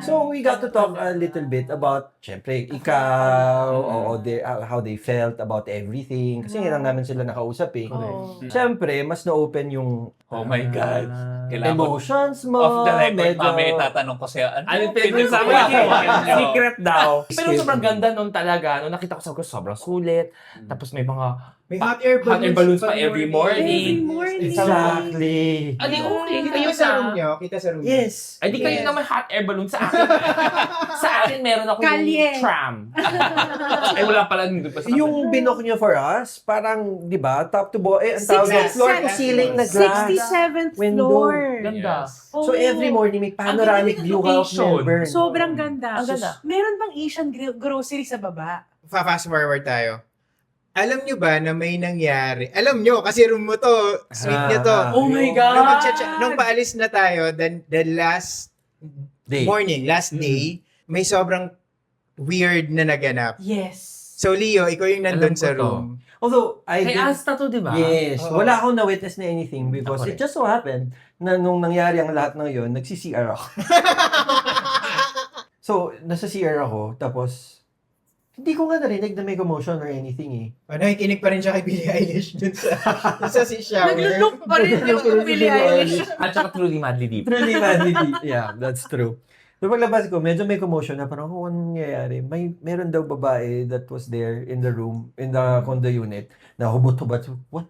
So, we got to talk a little bit about, syempre, ikaw, how they felt about everything. Kasi lang namin sila nakausap eh. Oo. Syempre, mas na-open yung Oh my God. Kailangan ko, emotions mo. off the record, medyo- mamaya tatanong ko sa'yo, Ano yung pinagsasabi pinagsasabi niyo? Secret daw. Pero Secret. sobrang ganda nun talaga. Nung nakita ko sa sobrang sulit. Tapos may mga May hot air balloons, hot air balloons pa every morning. Every morning. Exactly. Adi, okay. Kita Kayo sa room nyo. Kita sa room nyo. Yes. Ay, di kayo Yes. naman hot air balloon sa akin. Sa akin, meron ako Kalye. tram. Ay, wala pala nandun pa sa Yung binok nyo for us, parang, di ba, top to bottom, ang tawag doon, floor to ceiling na glass. 67th Window. floor. Ganda. So every morning may panoramic Ang ganda ng view ka of location. Melbourne. Sobrang ganda. Ang ganda. Meron bang Asian grocery sa baba? Fast forward tayo. Alam nyo ba na may nangyari? Alam nyo, kasi room mo to, suite nyo to. Oh my God! Nung paalis na tayo, the last Day. morning, last day, may sobrang weird na naganap. Yes. So Leo, ikaw yung nandun Alam ko sa to. room. Although, I Kay did, Asta to, di ba? yes, Oo. wala akong na-witness na anything because Ako it rin. just so happened na nung nangyari ang lahat ng yun, nagsi-CR ako. So, nasa CR ako, tapos, hindi ko nga narinig na may commotion or anything eh. Nakikinig pa rin siya kay Billie Eilish dun sa si shower. pa rin yung Billie Eilish. At saka truly madly deep. Truly, madly deep. Yeah, that's true. So paglabas ko, medyo may commotion na parang, oh, anong nangyayari? Meron daw babae that was there in the room, in the condo unit, na hubot-hubot. What?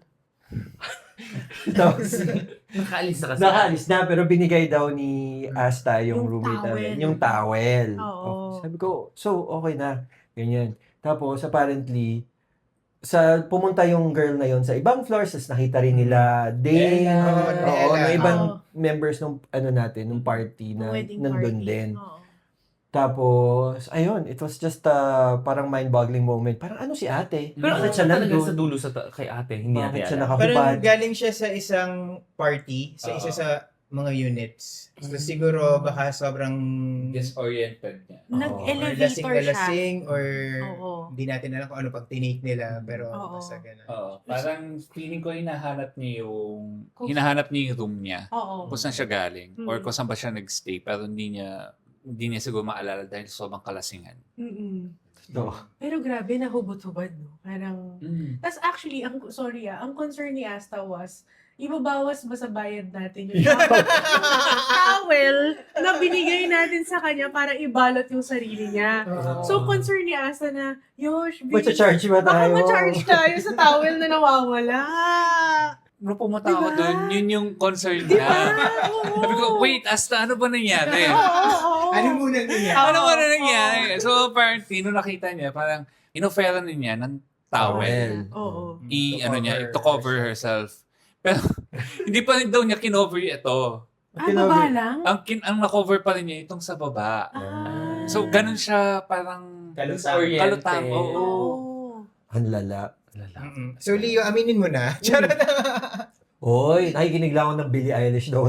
Tapos, Nakaalis na kasi. nakaalis na, pero binigay daw ni Asta yung Yung roommate towel. namin. Yung towel. Oo. Sabi ko, so, okay na. Ganyan. Tapos, apparently, pumunta yung girl na yon sa ibang floors, tapos nakita rin nila Dane, Ella. na ibang Oo. members ng natin, nung party na Wedding nandun party. din. Oo. Tapos, ayun, it was just parang mind-boggling moment. Parang ano si ate? Pero Bakit ano siya siya talaga nandun? sa dulo kay ate, hindi Bakit natin siya alam. Parang nakahubad? galing siya sa isang party, sa isa sa mga units. So siguro baka sobrang Disoriented niya. or Nag-elevator siya. lasing or Oo. hindi natin alam kung ano pag tinake nila pero Oo. basta ganun. Oo. Parang feeling ko hinahanap niya yung room niya. Oo. Kung saan siya galing. Or Mm. kung saan ba siya nag-stay. Pero hindi niya siguro maalala dahil sobrang kalasingan. Mm-mm. No. Pero grabe, nahubot-hubad, no? Parang... Tas actually, ang concern ni Asta was, ibabawas ba sa bayad natin yung towel na binigay natin sa kanya para ibalot yung sarili niya. So, concern ni Asta na, Yosh, Macha-charge ba baka tayo? ma-charge tayo sa towel na nawawala. Nung pumunta ako doon, yun yung concern Diba? niya. Oo. Sabi ko, wait, Asta, ano ba nangyari? Oo. Ano muna nangyari? Ano ba nangyari? So, apparently, nung nakita niya, parang inofera niya ng towel. Oo. To cover herself. Pero, hindi pa rin daw niya kinover ito. Baba lang? Ang na-cover pa rin niya itong sa baba. So, ganun siya parang kalutang. Oo. Oo. Ang lala. Mm-mm. So Leo, aminin mo na. Charot. Oy, nakikinig lang ako ng Billie Eilish daw.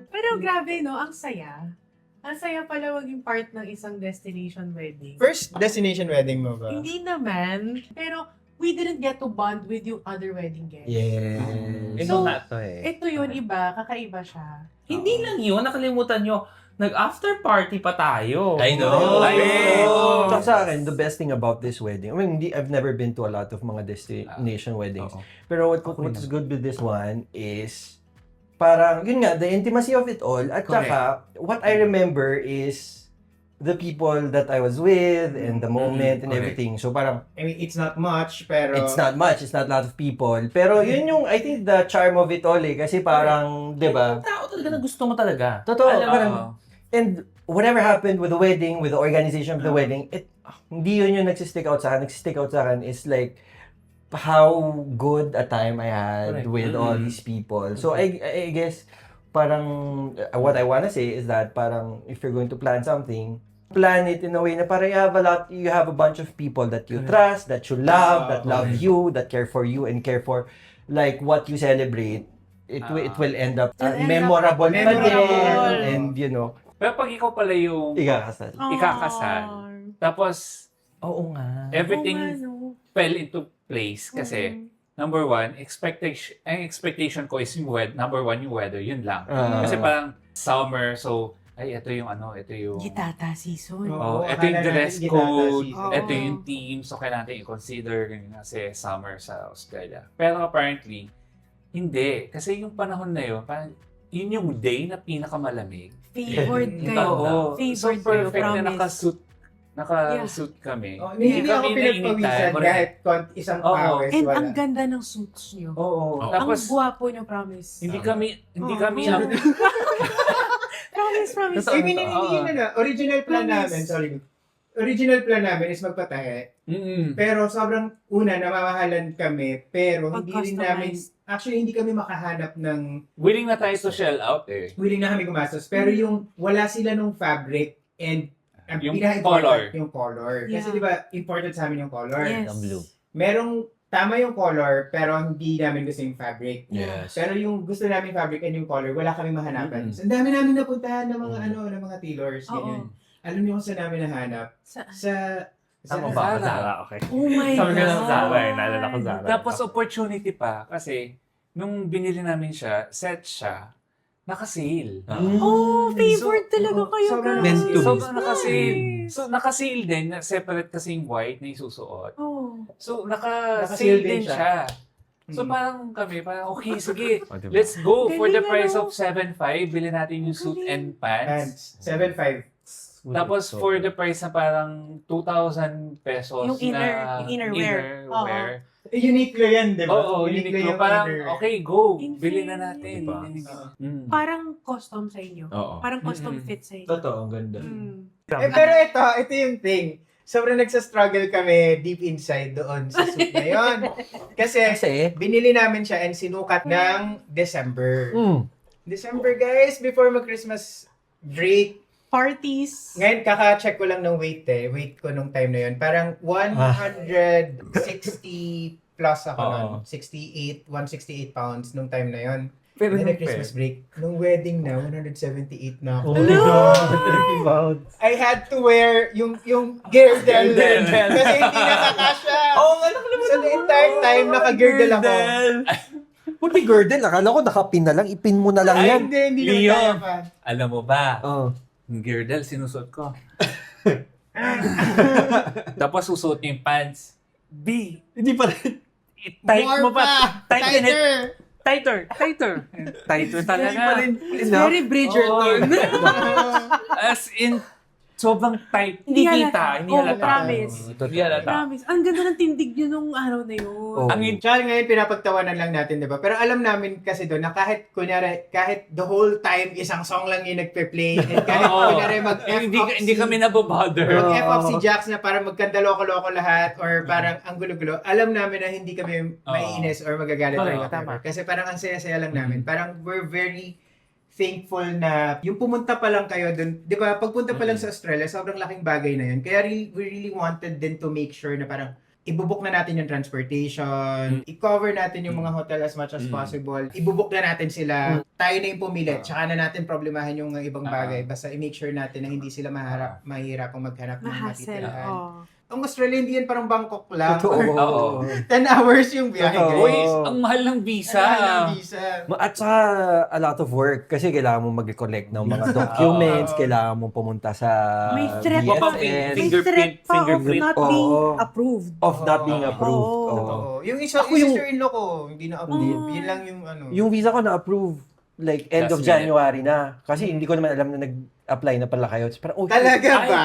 Pero grabe, no? Ang saya. Ang saya pala maging part ng isang destination wedding. First destination wedding mo ba? Hindi naman. Pero we didn't get to bond with yung other wedding guests. Yes. So, nga to eh. ito yun, iba. Kakaiba siya. Hindi lang yun, nakalimutan nyo, nag-after party pa tayo. I know. Oh. Tsaka sa akin, the best thing about this wedding, I mean, I've never been to a lot of mga destination weddings. Pero what is good with this one is, parang, yun nga, the intimacy of it all. At saka, what I remember is the people that I was with and the moment and everything. So parang, I mean, it's not much, pero... it's not much, it's not a lot of people. Pero yun yung, I think, the charm of it all eh. Kasi parang, di ba? Yung tao talaga na gusto mo talaga. Totoo, Alam mo, parang, and whatever happened with the wedding, with the organization of the wedding, hindi yun yung nagsistick out sa akin. Nagsistick out sa akin is like, how good a time I had with all these people. So I guess, parang, what I wanna say is that parang, if you're going to plan something, plan it in a way na parang you have a bunch of people that you trust, that you love, that love you, that care for you, and care for, like, what you celebrate. It will end up memorable pa din, and you know. Pero pag ikaw pala yung ikakasal, tapos oo nga. everything fell into place kasi number one, expectation ko is yung number one, yung weather, yun lang. Kasi parang summer, so ito yung Gitata season. ito yung dress code, ito yung team, so kailangan natin i-consider kasi summer sa Australia. Pero apparently, hindi. Kasi yung panahon na yun, parang yun yung day na pinakamalamig. Favored kayo. Oo. So Favored kayo, perfect na promise. naka-suit kami. Hindi ako pinagpawisan kahit isang hours. And wala. ang ganda ng suits nyo. Oo. Ang Tapos, gwapo nyo, promise. hindi kami Promise. I mean, hindi yun na. Original plan namin, Original plan namin is magpatahe. Pero sobrang una, namamahalan kami. Pero hindi rin namin, actually hindi kami makahanap ng... willing na tayo to shell out eh. Willing na kami gumastos. Pero yung wala sila nung fabric and ang Yung pinaka-important, color. yung color. Kasi Yeah. di ba, important sa amin yung color. Yes. ang blue. Merong tama yung color, pero hindi namin gusto yung fabric. Yes. Pero yung gusto namin fabric and yung color, wala kaming mahanapan. So, ang dami namin napuntahan ng mga ng mga tailors, ganyan. Alam niyo kung saan namin nahanap? Sa Tama ba? Zara, okay. Oh my Sabi ko God. ng Zara eh, naalala ko Zara. Tapos opportunity pa kasi nung binili namin siya, set siya, naka-sale. Oh, favored talaga kayo, sobrang guys. meant to be. Sobrang naka-sale. So, naka-sale din, separate kasi yung white na isusuot. Oh. So, Naka-sale naka-sale din din siya. So parang kami, parang okay, sige, let's go for the price of 7.5, bilhin natin yung suit and pants. 7.5. Tapos for the price na parang 2,000 pesos Yung inner, na yung innerwear. innerwear. Uniqlo yan, di ba? Oo, Uniqlo. Parang, inner. okay, go. In Bilhin na fairness. natin. Parang custom sa inyo. Oo. Parang custom fit sa inyo. Totoo, ang ganda. Pero ito yung thing. Sobrang nagsa-struggle kami deep inside doon sa suit na yun. Kasi, binili namin siya and sinukat ng December. December, guys, before mag-Christmas break. Parties. Ngayon, kaka-check ko lang ng weight Weight ko nung time na yun. Parang 160 plus ako nun. 168 pounds nung time na yun. Pero Then, nung Christmas break. Nung wedding na, 178 na ako. Hello! I had to wear yung girdle. Kasi hindi nakakasya. So the entire time, naka-girdle ako. Puti girdle, akala ko nakapin na lang, ipin mo na lang yan. Hindi Leo, kaya pa. alam mo ba, Oh. yung girdle, sinusuot ko. Tapos susuot niyo yung pants. B, Hindi pa rin. tight mo pa. Tighten it. Tighter. Tighter talaga. It's very Bridgerton. As in, sobrang tight. Hindi Hindi kita, halata. hindi Oo, halata. promise. Hindi halata. Promise. Ang ganda ng tindig nyo nung araw na yun. Tsaka ngayon, pinapagtawanan lang natin, di ba? Pero alam namin kasi doon na kahit, kunyari, kahit the whole time, isang song lang yung nagpe-play. And kahit, kunyari, Hindi kami nabobother. Mag-F off si Jax na parang magkandaloko-loko lahat or parang ang gulo-gulo, alam namin na hindi kami maiinis or magagalit or whatever. Kasi parang ang saya-saya lang namin. Parang we're very thankful na yung pumunta pa lang kayo dun, di ba, pagpunta pa lang sa Australia, sobrang laking bagay na yun. Kaya we really wanted then to make sure na parang ibubuk na natin yung transportation, i-cover natin yung mga hotel as much as possible, ibubuk na natin sila, tayo na yung pumili, tsaka na natin problemahin yung ibang bagay, basta i-make sure natin na hindi sila mahirapang maghanap ng Mahassle. matitirahan. Oh. Ang Australia, hindi yan parang Bangkok lang. Totoo. 10 hours yung biyahe, Uy, guys. ang mahal ng visa. Ang visa. At saka a lot of work kasi kailangan mo mag-collect ng mga documents, kailangan mo pumunta sa May threat VFS, pa. May threat pa of fingerprint. not being Oo. approved. of not being approved. Oo. Oo. Oo. Yung isa, Ako yung yung- sister-in-law ko, hindi na-approve. Yun lang yung ano. Yung visa ko na-approve like end of Last minute. January na. Kasi hindi ko naman alam na nag-apply na pala kayo. Tapos parang, oh, Talaga ba?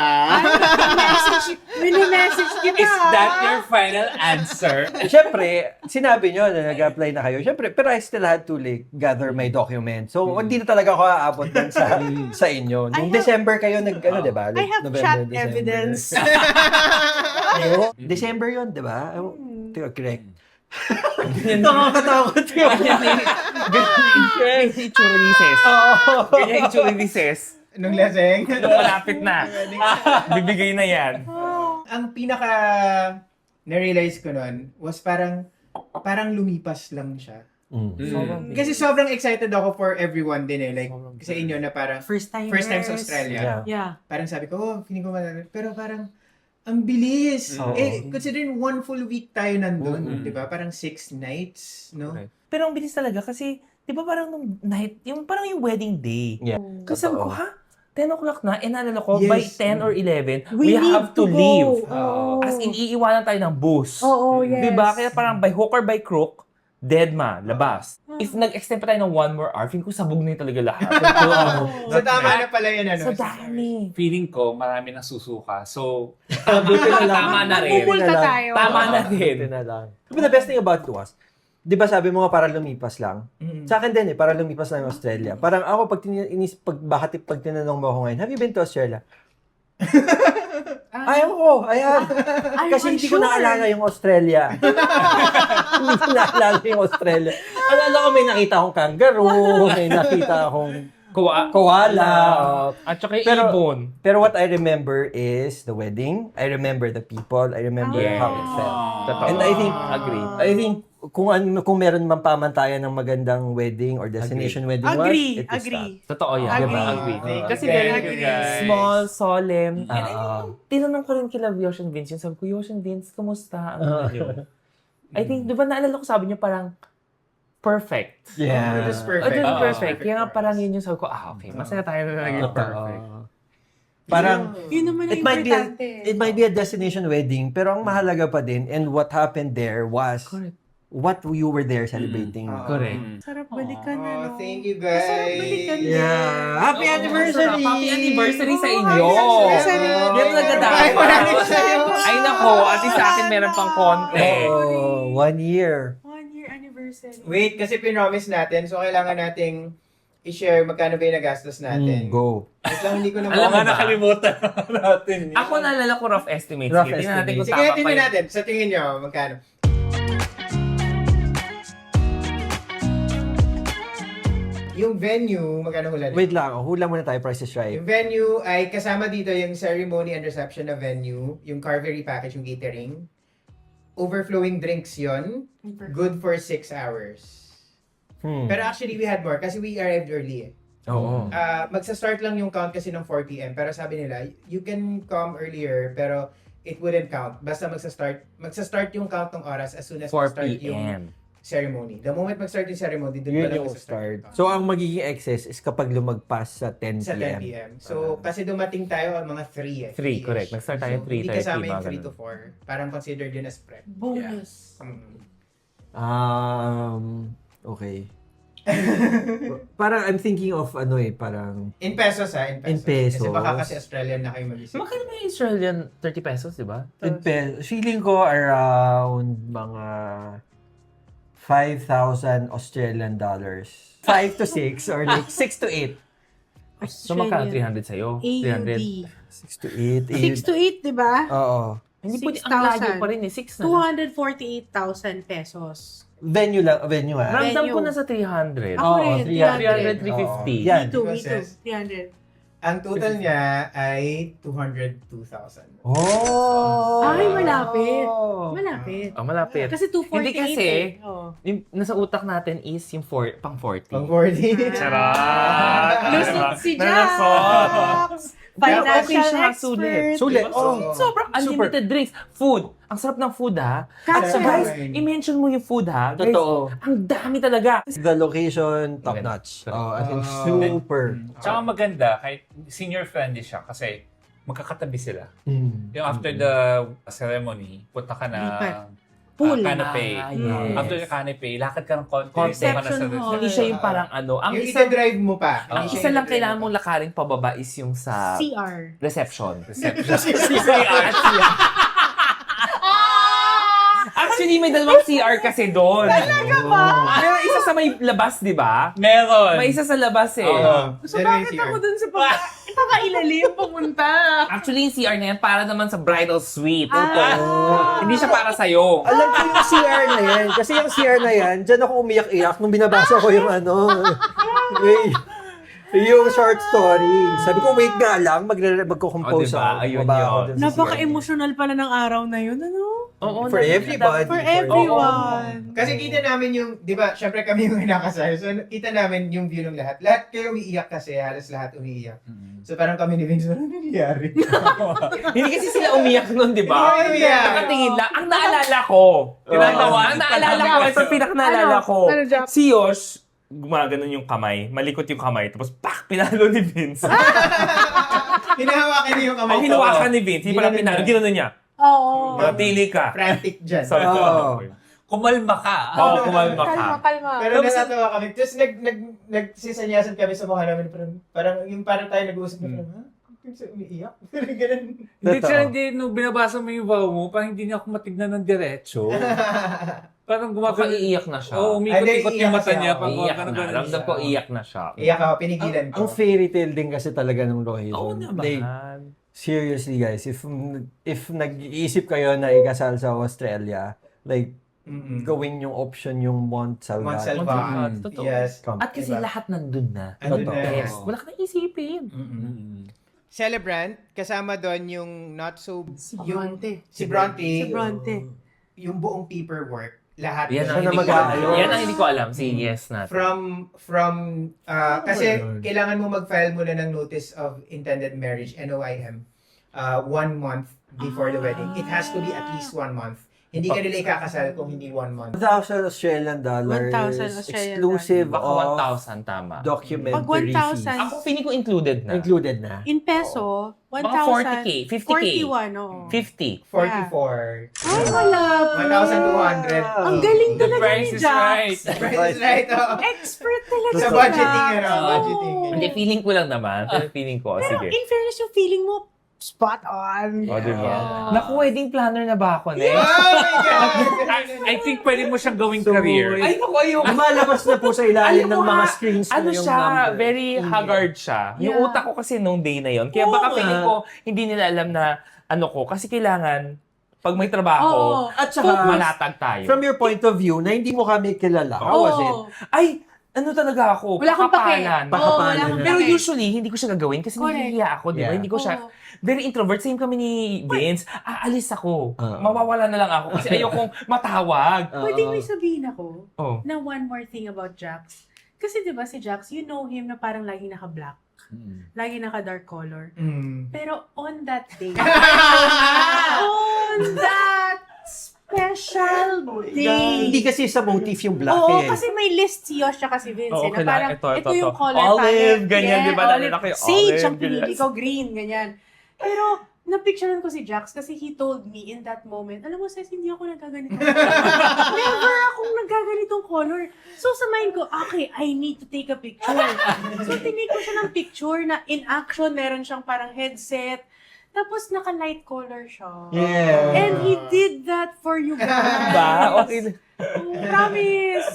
Mini-message kita. Is that your final answer? Siyempre, sinabi nyo na nag-apply na kayo. Siyempre, pero I still had to like gather my documents. So, hindi na talaga ako aabot dun sa inyo. Nung I have- December kayo I diba? have November, chat December. evidence. December yun, diba? Correct. Nakakatakot yun. Ganyan yung itsura ni Ses. Ganyan yung itsura ni Ses. Nung laseng. Nung malapit na. Bibigay na yan. Ang pinaka na-realize ko nun was parang lumipas lang siya. Kasi sobrang excited ako for everyone din eh. Like, sa inyo na parang First time sa Australia. Yeah. Parang sabi ko, feeling ko malala. Pero parang, ang bilis. Considering 1 full week tayo nandun, di ba? Parang 6 nights, no? Pero ang bilis talaga kasi, di ba parang nung night, parang yung wedding day. Yeah. Kasi sabi ko, Totoo. 10 o'clock na, naalala ko, Yes. by 10 or 11, We we have need to to go. leave. Oo. As in, iiwanan tayo ng bus. Oo, yes. Diba? Kaya parang by hook or by crook, dead ma, labas. If nag-extend pa tayo ng 1 more hour, feeling ko sabog na yung talaga lahat. So tama na pala yun, ano? Sa dami. Feeling ko, marami nang susuka. So, Buti na lang. Tama na rin. Pupulta tayo. Tama na Buti rin. na lang. But the best thing about it was, di ba sabi mo nga para lumipas lang? Sa akin din para lumipas lang yung Australia. Parang ako, pag tinanong mo ako ngayon, have you been to Australia? Ayaw ko, ayan. Kasi hindi ko naalala yung Australia. Hindi ko naalala yung Australia. Alala ko may nakita akong kangaroo, may nakita akong koala. At saka yung Pero- ibon. Pero what I remember is the wedding. I remember the people. I remember how it felt. Totoo. And I think, Agree. I think kung meron man pamantayan ng magandang wedding or destination wedding was, Agree. it was Agree. Totoo yan. Agree. Diba? Agree. Thank you, Kasi guys. very Agree. small, solemn. And I Ah. think, tinanong ko rin kila Yosh and Vince, sabi ko, Yosh and Vince, kamusta? Ano yun? I think, di ba naalala ko sabi niyo parang perfect. It was perfect. It was Oo. perfect. Kaya nga parang yun yung sabi ko, okay, masaya tayo na naging perfect. Parang, Yun naman ang it might be importante. a destination wedding, pero ang mahalaga pa din, and what happened there was, Correct. what you were there celebrating. Correct. Sarap balikan, ano? Thank you Masarap guys. balikan. Yeah. Happy anniversary! Happy anniversary sa inyo! anniversary. Yan ang nagdadaan. Ay, maraming sa'yo. Ay nako, at least sa akin meron pang konti. Oh, 1 year. 1-year anniversary. Wait, kasi pinromise natin, so kailangan nating i-share magkano ba yung nagastos natin. Go. Wait lang, hindi ko na Alam mo ba? nakalimutan natin yun. Ako naalala ko rough estimate. Rough Sige, tingnan natin kung Sige, tama pa tingnan yun. natin. Sa tingin nyo, magkano? Yung venue, magkano hula? Wait lang, hula muna tayo, Price is Right. Yung venue ay kasama dito yung ceremony and reception na venue, yung carvery package, yung catering. Overflowing drinks yon, good for 6 hours. Pero actually, we had more kasi we arrived early eh. Oo. Magsa-start lang yung count kasi ng 4 p.m. Pero sabi nila, you can come earlier pero it wouldn't count. Basta magsa-start yung count ng oras as soon as 4 mag-start yung p.m. ceremony. The moment mag-start yung ceremony, dun Yun pala yung magsa-start. start. So, ang magiging excess is kapag lumagpas sa 10 Sa p.m. 10 p.m. So, kasi dumating tayo ang mga 3 eh. 3, correct. Nag-start tayo 3:30, Hindi kasama yung mga 3 to 4. Parang considered yun as prep. Bonus. Okay. Parang I'm thinking of parang In pesos in pesos. In pesos. Kasi baka kasi Australian na kayo mag-isip. Magkano ba yung Australian 30 pesos, di ba? feeling ko around mga 5,000 Australian dollars. 5 to 6 or like 6 to 8. So magkano 300 sa'yo? AUD. 6 to 8. 6 to 8, di ba? Oo. Hindi pwede, ang layo pa rin 6 na. 248,000 pesos. Venue Ramdam ko Venue. na sa 300. Ako rin, 300, 350. Yan. Me too, 300. Ang total niya ay 202,000. Oh! Ay, malapit. Malapit. Malapit. Kasi 248 Hindi kasi, eh. Oh. yung nasa utak natin is yung pang 40. Pang 40. Charot! Lusot si Nalasot. Jax! Pero okay Financial siya, expert. Sulit. Oh, sobrang unlimited drinks. Food. Ang sarap ng food, ha? At Kasi- guys, i-mention mo yung food, ha? Guys, Totoo. ang dami talaga. The location, top notch. As in, super. Tsaka maganda, kahit senior friendly siya kasi magkakatabi sila. Yung after the ceremony, punta ka na Pool. canopy. Yes. After the canopy, lakad ka ng konti. Conception doon ka na hall. Hindi siya yung parang ano. Ang Yung isa, ita-drive mo pa. ang isa lang kailangan mong lakarin pababa is yung sa CR. reception. CR. Actually, may dalawang CR kasi doon. Talaga ba? Pero isa sa may labas, di ba? Meron. May isa sa labas eh. So bakit ako dun sa pagkakailalim pumunta? Actually, yung CR na yan para naman sa bridal suite. Ah. Hindi siya para sa'yo. Alam ko yung CR na yan. Kasi yung CR na yan, dyan ako umiyak-iyak nung binabasa ko yung yung short story. Sabi ko, wait nga lang, magko-compose diba? ako. Ayun Baba ako yun. dun sa Napaka-emotional pala ng araw na yun, ano? Oo, For everybody. For everyone. Kasi kita namin yung, di ba, syempre kami yung nakasal. So, kita namin yung view ng lahat. Lahat kayo umiiyak kasi, halos lahat umiiyak. So, parang kami ni Vince, ano nangyayari? Hindi kasi sila umiyak nun, di ba? Hindi umiyak. Nakatingin lang. Ang naalala ko. Ang naalala ko. Ito pinaka-naalala ko. Ano, Jack? Si Yosh, gumaganon yung kamay. Malikot yung kamay. Tapos, pinalo ni Vince. Hinahawakan niyo yung kamay. Hinawakan ni Vince. Hindi pala pinalo. Ginanon niya. Oo. Matili ka. Frantic dyan. Sorry. Kumalma ka. Oo, kumalma ka. Kalma. Pero natatawa kami. Tapos nagsisanyasan kami sa mukha namin. Parang tayo nag-uusap na parang, ha? Kasi umiiyak? Ganun. Hindi siya, nung binabasa mo yung vow mo, parang hindi niya ako matignan ng diretso. Parang Baka iiyak na siya. Oo, umikot-ikot Ay, yung mata iiyak niya. siya. Pag Iiyak ganun, na. ganun Ramdam siya. ko iyak na siya. Iyak ako, pinigilan ko. Ang fairy tale din kasi talaga ng Rohit. Oo naman. Seriously guys, if nag-iisip kayo na ikasal sa Australia, like, gawin yung option yung Mont Salvat. Montsalvat. Totoo. Yes. At kasi Diba? lahat nandun na. Andun Totoo. na. Yes. Wala ka na isipin. Celebrant, kasama doon yung not so... Si Bronte. Si Bronte. Si Bronte. Yung buong paperwork. Lahat. Yan doon. ang hindi ko mag-aayos. alam. Yan ang hindi ko alam. Say yes natin. Kasi kailangan mo mag-file muna ng Notice of Intended Marriage, NOIM, 1 month before the wedding. It has to be at least 1 month. Hindi ka nila ikakasal kung hindi 1 month. $1,000 Australian dollars. 1,000 Australian exclusive Baka of 1,000 tama. documentary Pag 1,000 fees. Ako feeling ko included na. Included na. In peso, Baka 1,000. 40K, 50K. 41, oo. 50. 44. Ay, wala. 1,200. Ang galing The talaga price ni is Jax. right. Price is right, oh. Expert talaga Sa si budgeting, Jax. ano, Oo. budgeting. Hindi, feeling ko lang naman. Pero feeling ko, Pero sige. in fairness, yung feeling mo, spot on. O, diba? Yeah. Naku, wedding planner na ba ako, ne? Oh my God! I think pwede mo siyang gawing career. Ay, naku, ayoko. Lumalabas na po sa ilalim Alam ng mo mga ha, screens ano yung siya, number. very haggard siya. Yung Yeah. utak ko kasi nung day na yon. Kaya Oo baka nga. feeling ko, hindi nila alam na ano ko. Kasi kailangan, pag may trabaho, Oo. At saka, malatag tayo. from your point of view, na hindi mo kami kilala, how was it? Oo. Ay, ano talaga ako? Wala kang pake. Pakapalan. Oo, wala kang Pero pake. usually, hindi ko siya gagawin kasi Correct. nahihiya ako, di ba? Yeah. Hindi ko siya, Oo. very introvert. Same kami ni Vince. Aalis ako. Oo. Mawawala na lang ako kasi ayokong matawag. Pwede may sabihin ako Oh. na one more thing about Jax. Kasi di ba si Jax, you know him na parang lagi naka-black. Lagi naka-dark color. Pero on that day, on that special day, Hindi kasi sa motif yung black oo, eh. kasi may list si Yosh at si Vince. Oo, na parang, ito ito. yung color Olive, palette. ganyan, di ba? Olive. Nalala ko yung Sage olive, ang pinili ganyan. ko, green, ganyan. Pero, napicturean ko si Jax kasi he told me in that moment, alam mo, sis, hindi ako nagkaganitong color. Never akong nagkaganitong color. So, sa mind ko, okay, I need to take a picture. So, tinake ko siya ng picture na in action, meron siyang parang headset. Tapos, naka-light color siya. Yeah. And he did that for you guys. Ba? Okay. Oh, promise.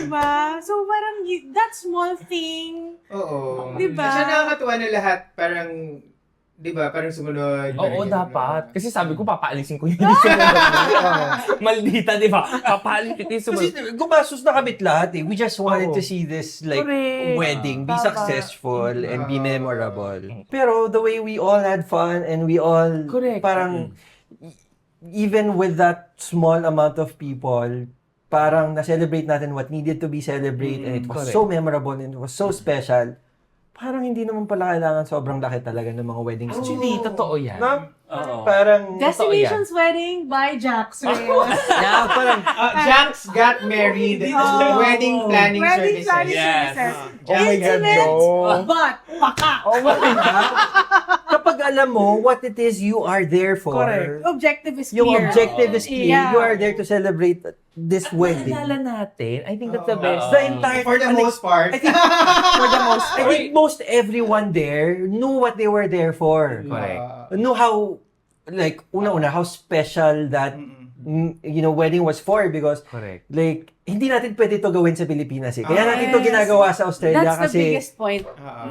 Diba? So, parang that small thing. Oo. Diba? Kasi nakakatuwa na lahat, parang, di ba, parang sumunod. Oo, parang dapat. Kasi sabi ko, papaalisin ko yun. Yung maldita, di ba? Papaalisin ko yung Kasi sumunod. gumastos na kami lahat eh. We just wanted Oo. to see this like Correct. wedding be Tama. successful and be memorable. Pero the way we all had fun and we all Correct. parang even with that small amount of people, parang na-celebrate natin what needed to be celebrated and it was correct. so memorable and it was so special. Parang hindi naman pala kailangan sobrang laki talaga ng mga weddings. Actually, totoo yan. Na, Oo. parang Destinations Wedding by Jax. na, parang Jax got married. Oh. Wedding planning Wedding services. planning Yes. services. Oh my God, Intimate, Joe. but paka. oh my God. Kapag alam mo what it is you are there for, Correct. Objective is yung clear. objective is clear, Yeah. you are there to celebrate this wedding. Naalala natin. I think that's the best. The entire For the most part. I think most everyone there knew what they were there for. Correct. Knew how, like, una-una, how special that, wedding was for because, Correct. like, hindi natin pwede to gawin sa Pilipinas eh. Kaya natin to ginagawa sa Australia That's the kasi biggest point.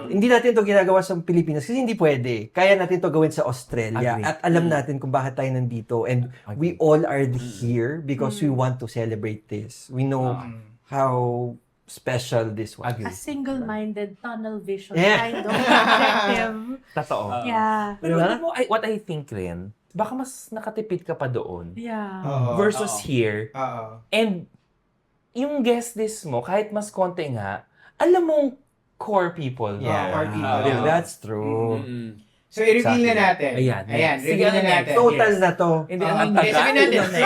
hindi natin to ginagawa sa Pilipinas kasi hindi pwede. Kaya natin to gawin sa Australia. Agree. At alam natin kung bakit tayo nandito. And we all are here because we want to celebrate this. We know how special this was. A single-minded tunnel vision Yeah. kind of objective. Totoo. Yeah. Pero alam mo, what I think rin, baka mas nakatipid ka pa doon Yeah. versus here. Oo. And yung guest list mo, kahit mas konti nga, alam mong core people. Yeah, core people. That's true. So, i-reveal na Exactly. natin. Ayan. Ayan, Sige, reveal na ano natin. Total na to. Hindi, Oo, ang hindi, tagal. sabihin natin.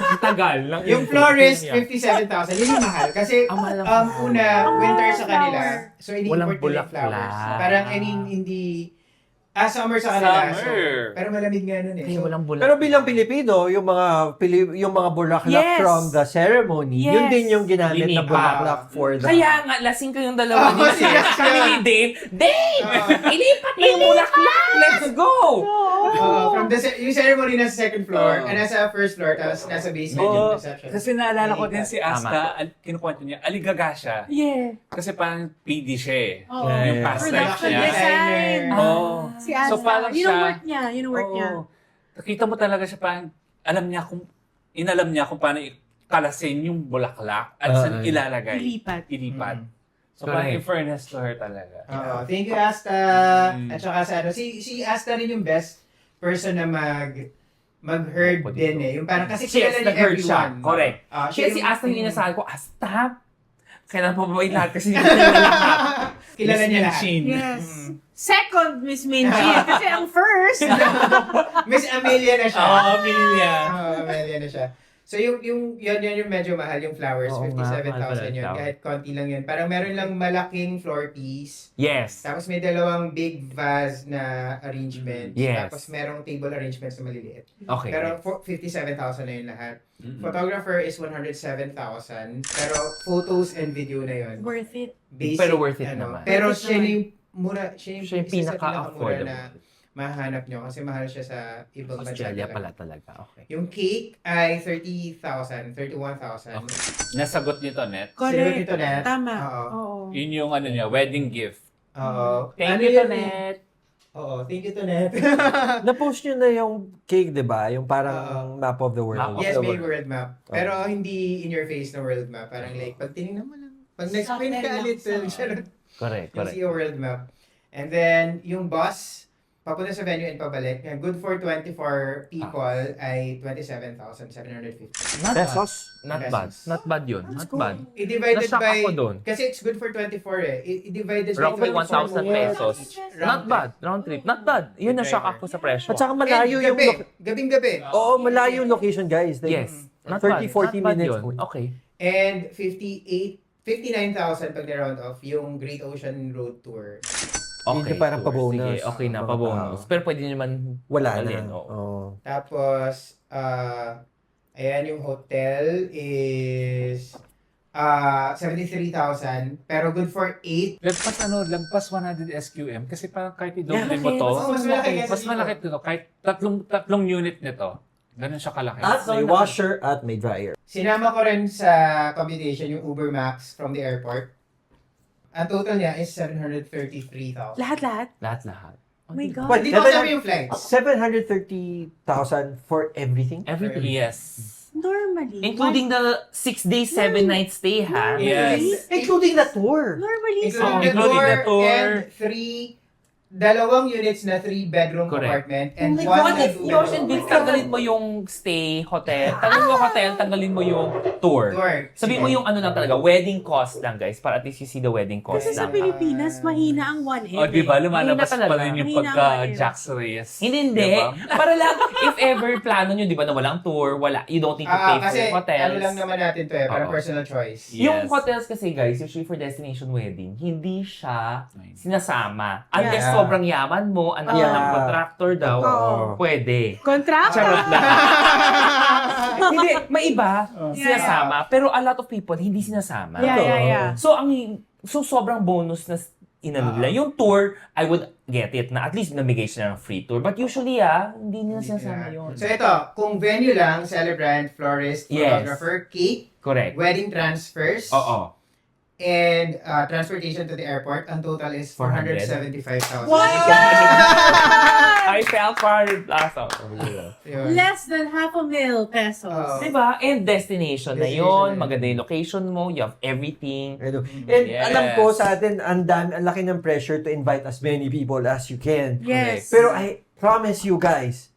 Ang tagal. Lang Yung florist, 57,000. Yun yung mahal. Kasi, Ang mahal ng una, winter sa kanila. So, Walang ini-import nila yung bulaklak. flowers. Parang, hindi, summer sa kanila. So, Summer. pero malamig nga nun eh. Kaya So, walang bulak. Pero bilang Pilipino, yung mga bulaklak Yes. from the ceremony, yun Yes. din yung ginamit na Linipa. bulaklak for the... Kaya nga, lasing ko yung dalawa ni Oh, Sis. yes, Kami yeah. ni Dave. Dave! Ilipat na yung bulaklak! Let's go! from yung ceremony nasa second floor, nasa first floor, tapos nasa basement yung reception. Kasi naalala ko din si Tama. Asta, kinukwento niya, aligaga siya. Yeah. Kasi parang PD siya eh. Oo. Yung past life Production niya. design. Oo. Si Asta. So, parang Yun ang siya- work niya. Yun ang work niya. Oo. Nakita mo talaga siya parang, inalam niya kung paano kalasin yung bulaklak at saan ilalagay. Ilipat. So parang in fairness to her talaga. Thank you, Asta. At saka sa si Asta rin yung best person na mag-herd din eh. Yung parang kasi Yes, kilala niya nag-heard siya. everyone. Correct. Siya Kaya si Asta yung inasahan ko, Asta? Kailan pa ba lahat? Kasi hindi ko lahat. Kilala niya lahat. Minchin. Yes. Second, Miss Minji. Kasi ang first. Miss Amelia na siya. Oo, Amelia. Amelia na siya. So yung medyo mahal yung flowers, Oo nga, mahal pala 57,000 yun. yung Kahit konti lang yun. Parang meron lang malaking floor piece. Yes. Tapos may dalawang big vase na arrangements. Yes. Tapos merong table arrangements na maliliit. Okay. Pero 57,000 na yun lahat. Photographer is 107,000. Pero photos and video na yun. Worth it. Basic, Pero worth it naman. Pero Worth it siya naman. yung mura, siya Siya yung isa sa pinakamura pinaka-affordable. na mahanap nyo kasi mahal siya sa ibang bansa Australia talaga. pala talaga. Okay. Yung cake ay 30,000, 31,000. Nasagot nito, Net. Sinagot Correct. nito, Nat. Tama. Oo. Oo. Yun yung niya, wedding gift. Oo. Thank Ano you, yun? Tonet. Oo, thank you, Tonet. Na-post nyo na yung cake, di ba? Yung parang map of the world. Map of Yes, the may world. world map. Pero hindi in your face na world map. Parang like, pag tinignan mo lang, pag nag-spin ka Subtle ulit, lang. Correct, you'll correct. see a world map. And then, yung bus, papunta sa venue and pabalik, good for 24 people ay 27,750. Not Pesos? Not bad. Pesos. Not bad yun. Not bad. I-divided Nashock by, ako dun. kasi it's good for 24 eh. I-divided Roughly by 1,000 pesos. Not bad. Round trip. Not bad. Yun na-shock ako sa presyo. At saka malayo yung... Gabing-gabi. Oo, malayo yung location, guys. Like, Yes. Not bad. 30, 40 Not bad minutes. yun. Okay. And 59,000 pag na-round off yung Great Ocean Road Tour. Okay. Hindi parang tour. pa-bonus. Sige, okay na, Mga pa-bonus. Pero pwede naman Wala alin, na. oo. Oo. Tapos, ayan yung hotel is 73,000 pero good for 8. Lagpas 100 SQM kasi parang kahit i-double Yeah, mo to, mas malaki kaysa mas dito. malaki to. Kahit tatlong unit nito, ganun siya kalaki. At may washer at may dryer. Sinama ko rin sa computation yung Uber Max from the airport. Ang total niya is 733,000. Lahat-lahat. Lahat-lahat. Oh my God. But di ko sabi yung flights. 730,000 for everything? Everything. Yes. Normally. Including the 6 days, 7 night stay, ha? Yes. Including the tour. Normally. Including the tour and dalawang units na 3-bedroom Correct. apartment and Oh my one God, na If 2-bedroom Ocean Beach, tanggalin mo yung stay, hotel. Tanggalin mo hotel, tanggalin mo yung tour. tour. Sabihin mo yung ano lang talaga, wedding cost lang, guys. Para at least you see the wedding cost Kasi sa lang. Pilipinas, mahina ang 1M. O, di ba? Lumalabas Mahina pa talaga. rin yung Mahina pagka ang Jax Reyes. Hindi. Diba? Para lang, if ever plano nyo, di ba, na walang tour, you don't need to pay for kasi hotels. ano lang naman natin to eh, parang Oo. personal choice. Yes. Yung hotels kasi, guys, usually for destination wedding, hindi siya sinasama. Unless Yeah. sobrang yaman mo, anak Yeah. ng contractor daw, Oo. pwede. Contract? Charot lang. Hindi, may iba, Yeah. sinasama. Pero a lot of people, hindi sinasama. Yeah. So, sobrang bonus na inano nila. Yung tour, I would get it na at least namigay sila ng free tour. But usually, hindi nila sinasama yun. So ito, kung venue lang, celebrant, florist, Yes. photographer, cake, Correct. wedding transfers, Oo. and transportation to the airport, ang total is 475,000. I felt parted last Yun. Less than 500,000 pesos. Oo. Diba? And destination na Destination yun. na Maganda yung location mo. You have everything. And Yes. alam ko sa atin, ang laki ng pressure to invite as many people as you can. Yes. Pero I promise you guys,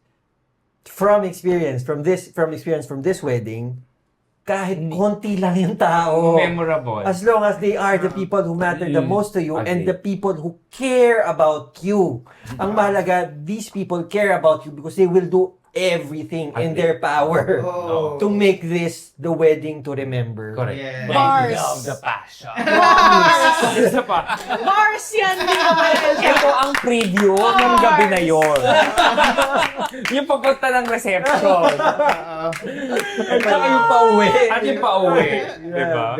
from experience from this wedding, kahit konti lang yung tao, Memorable. as long as they are the people who matter the most to you and Agree. the people who care about you. Ang mahalaga, these people care about you because they will do everything in their power Oh. to make this the wedding to remember. Correct. Yeah. Bars. Love the passion. Isa pa. Mars yan, Miguel! Ito ang preview ng gabi na yon. Yung pagpunta ng reception. At saka yung pauwi. At yung pauwi. Diba?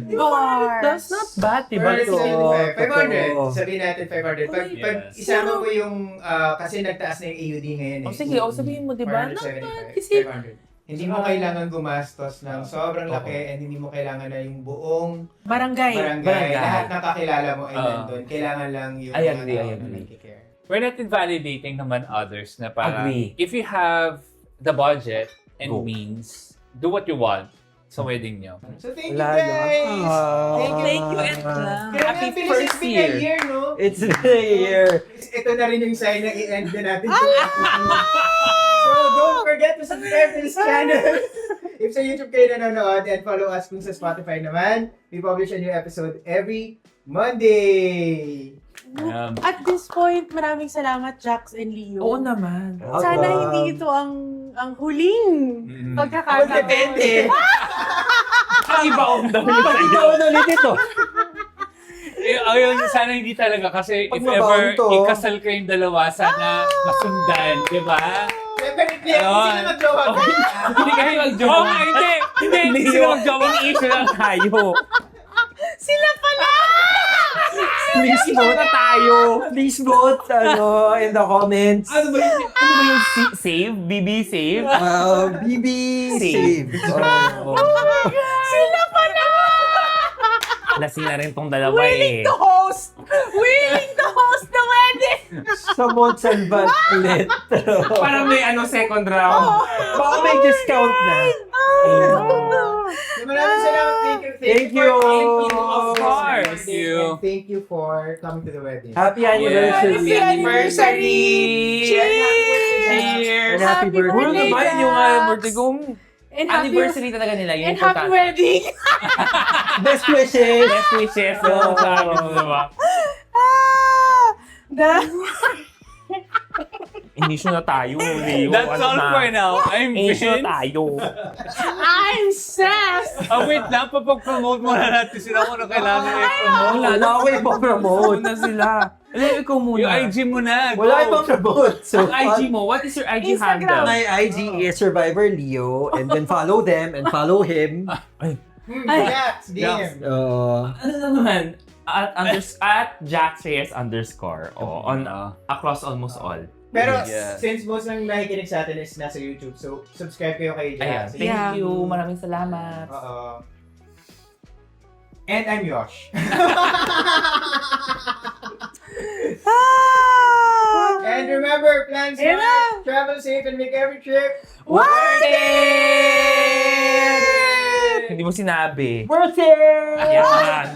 Bars. That's not bad, diba? First, Totoo. 500. Sabihin natin 500. Pag Yes. isama mo yung, kasi nagtaas na yung AUD ngayon eh. O sige, sabihin mo, diba? Not bad. 475, Kasi, 500. Hindi mo kailangan gumastos ng sobrang laki and hindi mo kailangan na yung buong Barangay. barangay. Lahat ng kakilala mo ay Oo. nandun. Kailangan lang yung I agree, I na agree. nagkikare. We're not invalidating naman others na parang Agree. if you have the budget and Go. means, do what you want sa wedding nyo. So thank you Lalo. guys! Thank you, Edla. Kaya Happy nga, bilis, first it's been a year. year, no? It's been a year. Ito na rin yung sign na i-end na natin. So don't forget to subscribe to this channel. If sa YouTube kayo nanonood and follow us kung sa Spotify naman, we publish a new episode every Monday. At this point, maraming salamat, Jax and Leo. Oo naman. Sana hindi ito ang huling pagkakataon. Depende. Ang iba on the Ikaw ulit ito. Ayun, sana hindi talaga kasi Pag if ever mabaon to. ikasal kayong dalawa, sana masundan, di ba? Definitely, hindi sila mag-jowa. Hindi kayo mag-jowa. Hindi sila mag-jowa. Ang issue lang tayo. Sila pala! Please vote na tayo. Please vote in the comments. Ano ba yung save? BB save? BB save. Oh. Sila pala! Lasing na rin tong dalawa eh. Host! Willing to host the wedding! Sa Montsalvat ulit. Parang may second round. Baka may discount na. Maraming salamat. Thank you. Of course. And thank you for coming to the wedding. Happy anniversary. Happy anniversary! And Cheers! happy birthday. Ano naman yung birthday ko? And Anniversary talaga nila. Yun And happy wedding! Best wishes. Best wishes. So, sa akin, diba? Issue na tayo. Leo. That's all for now. I'm Issue Vince. na tayo. I'm Seth! Wait lang, papag-promote muna natin sila kung ano kailangan i-promote. Wala na ako ipopromote. Muna sila. Ikaw muna. Yung IG mo na. Wala ibang promote. So, Ang IG mo, what is your IG Instagram. handle? my IG is Survivor Leo, and then follow them and follow him. Jax, game. Ano naman? At Jax Reyes _ on across almost all. Pero Yeah. since most ng nakikinig sa atin is nasa YouTube, so subscribe kayo kay Ayan. Jax. Thank you. Maraming salamat. And I'm Yosh. And remember, plan smart, travel safe, and make every trip Worth Hindi mo sinabi. Worth it! Yan.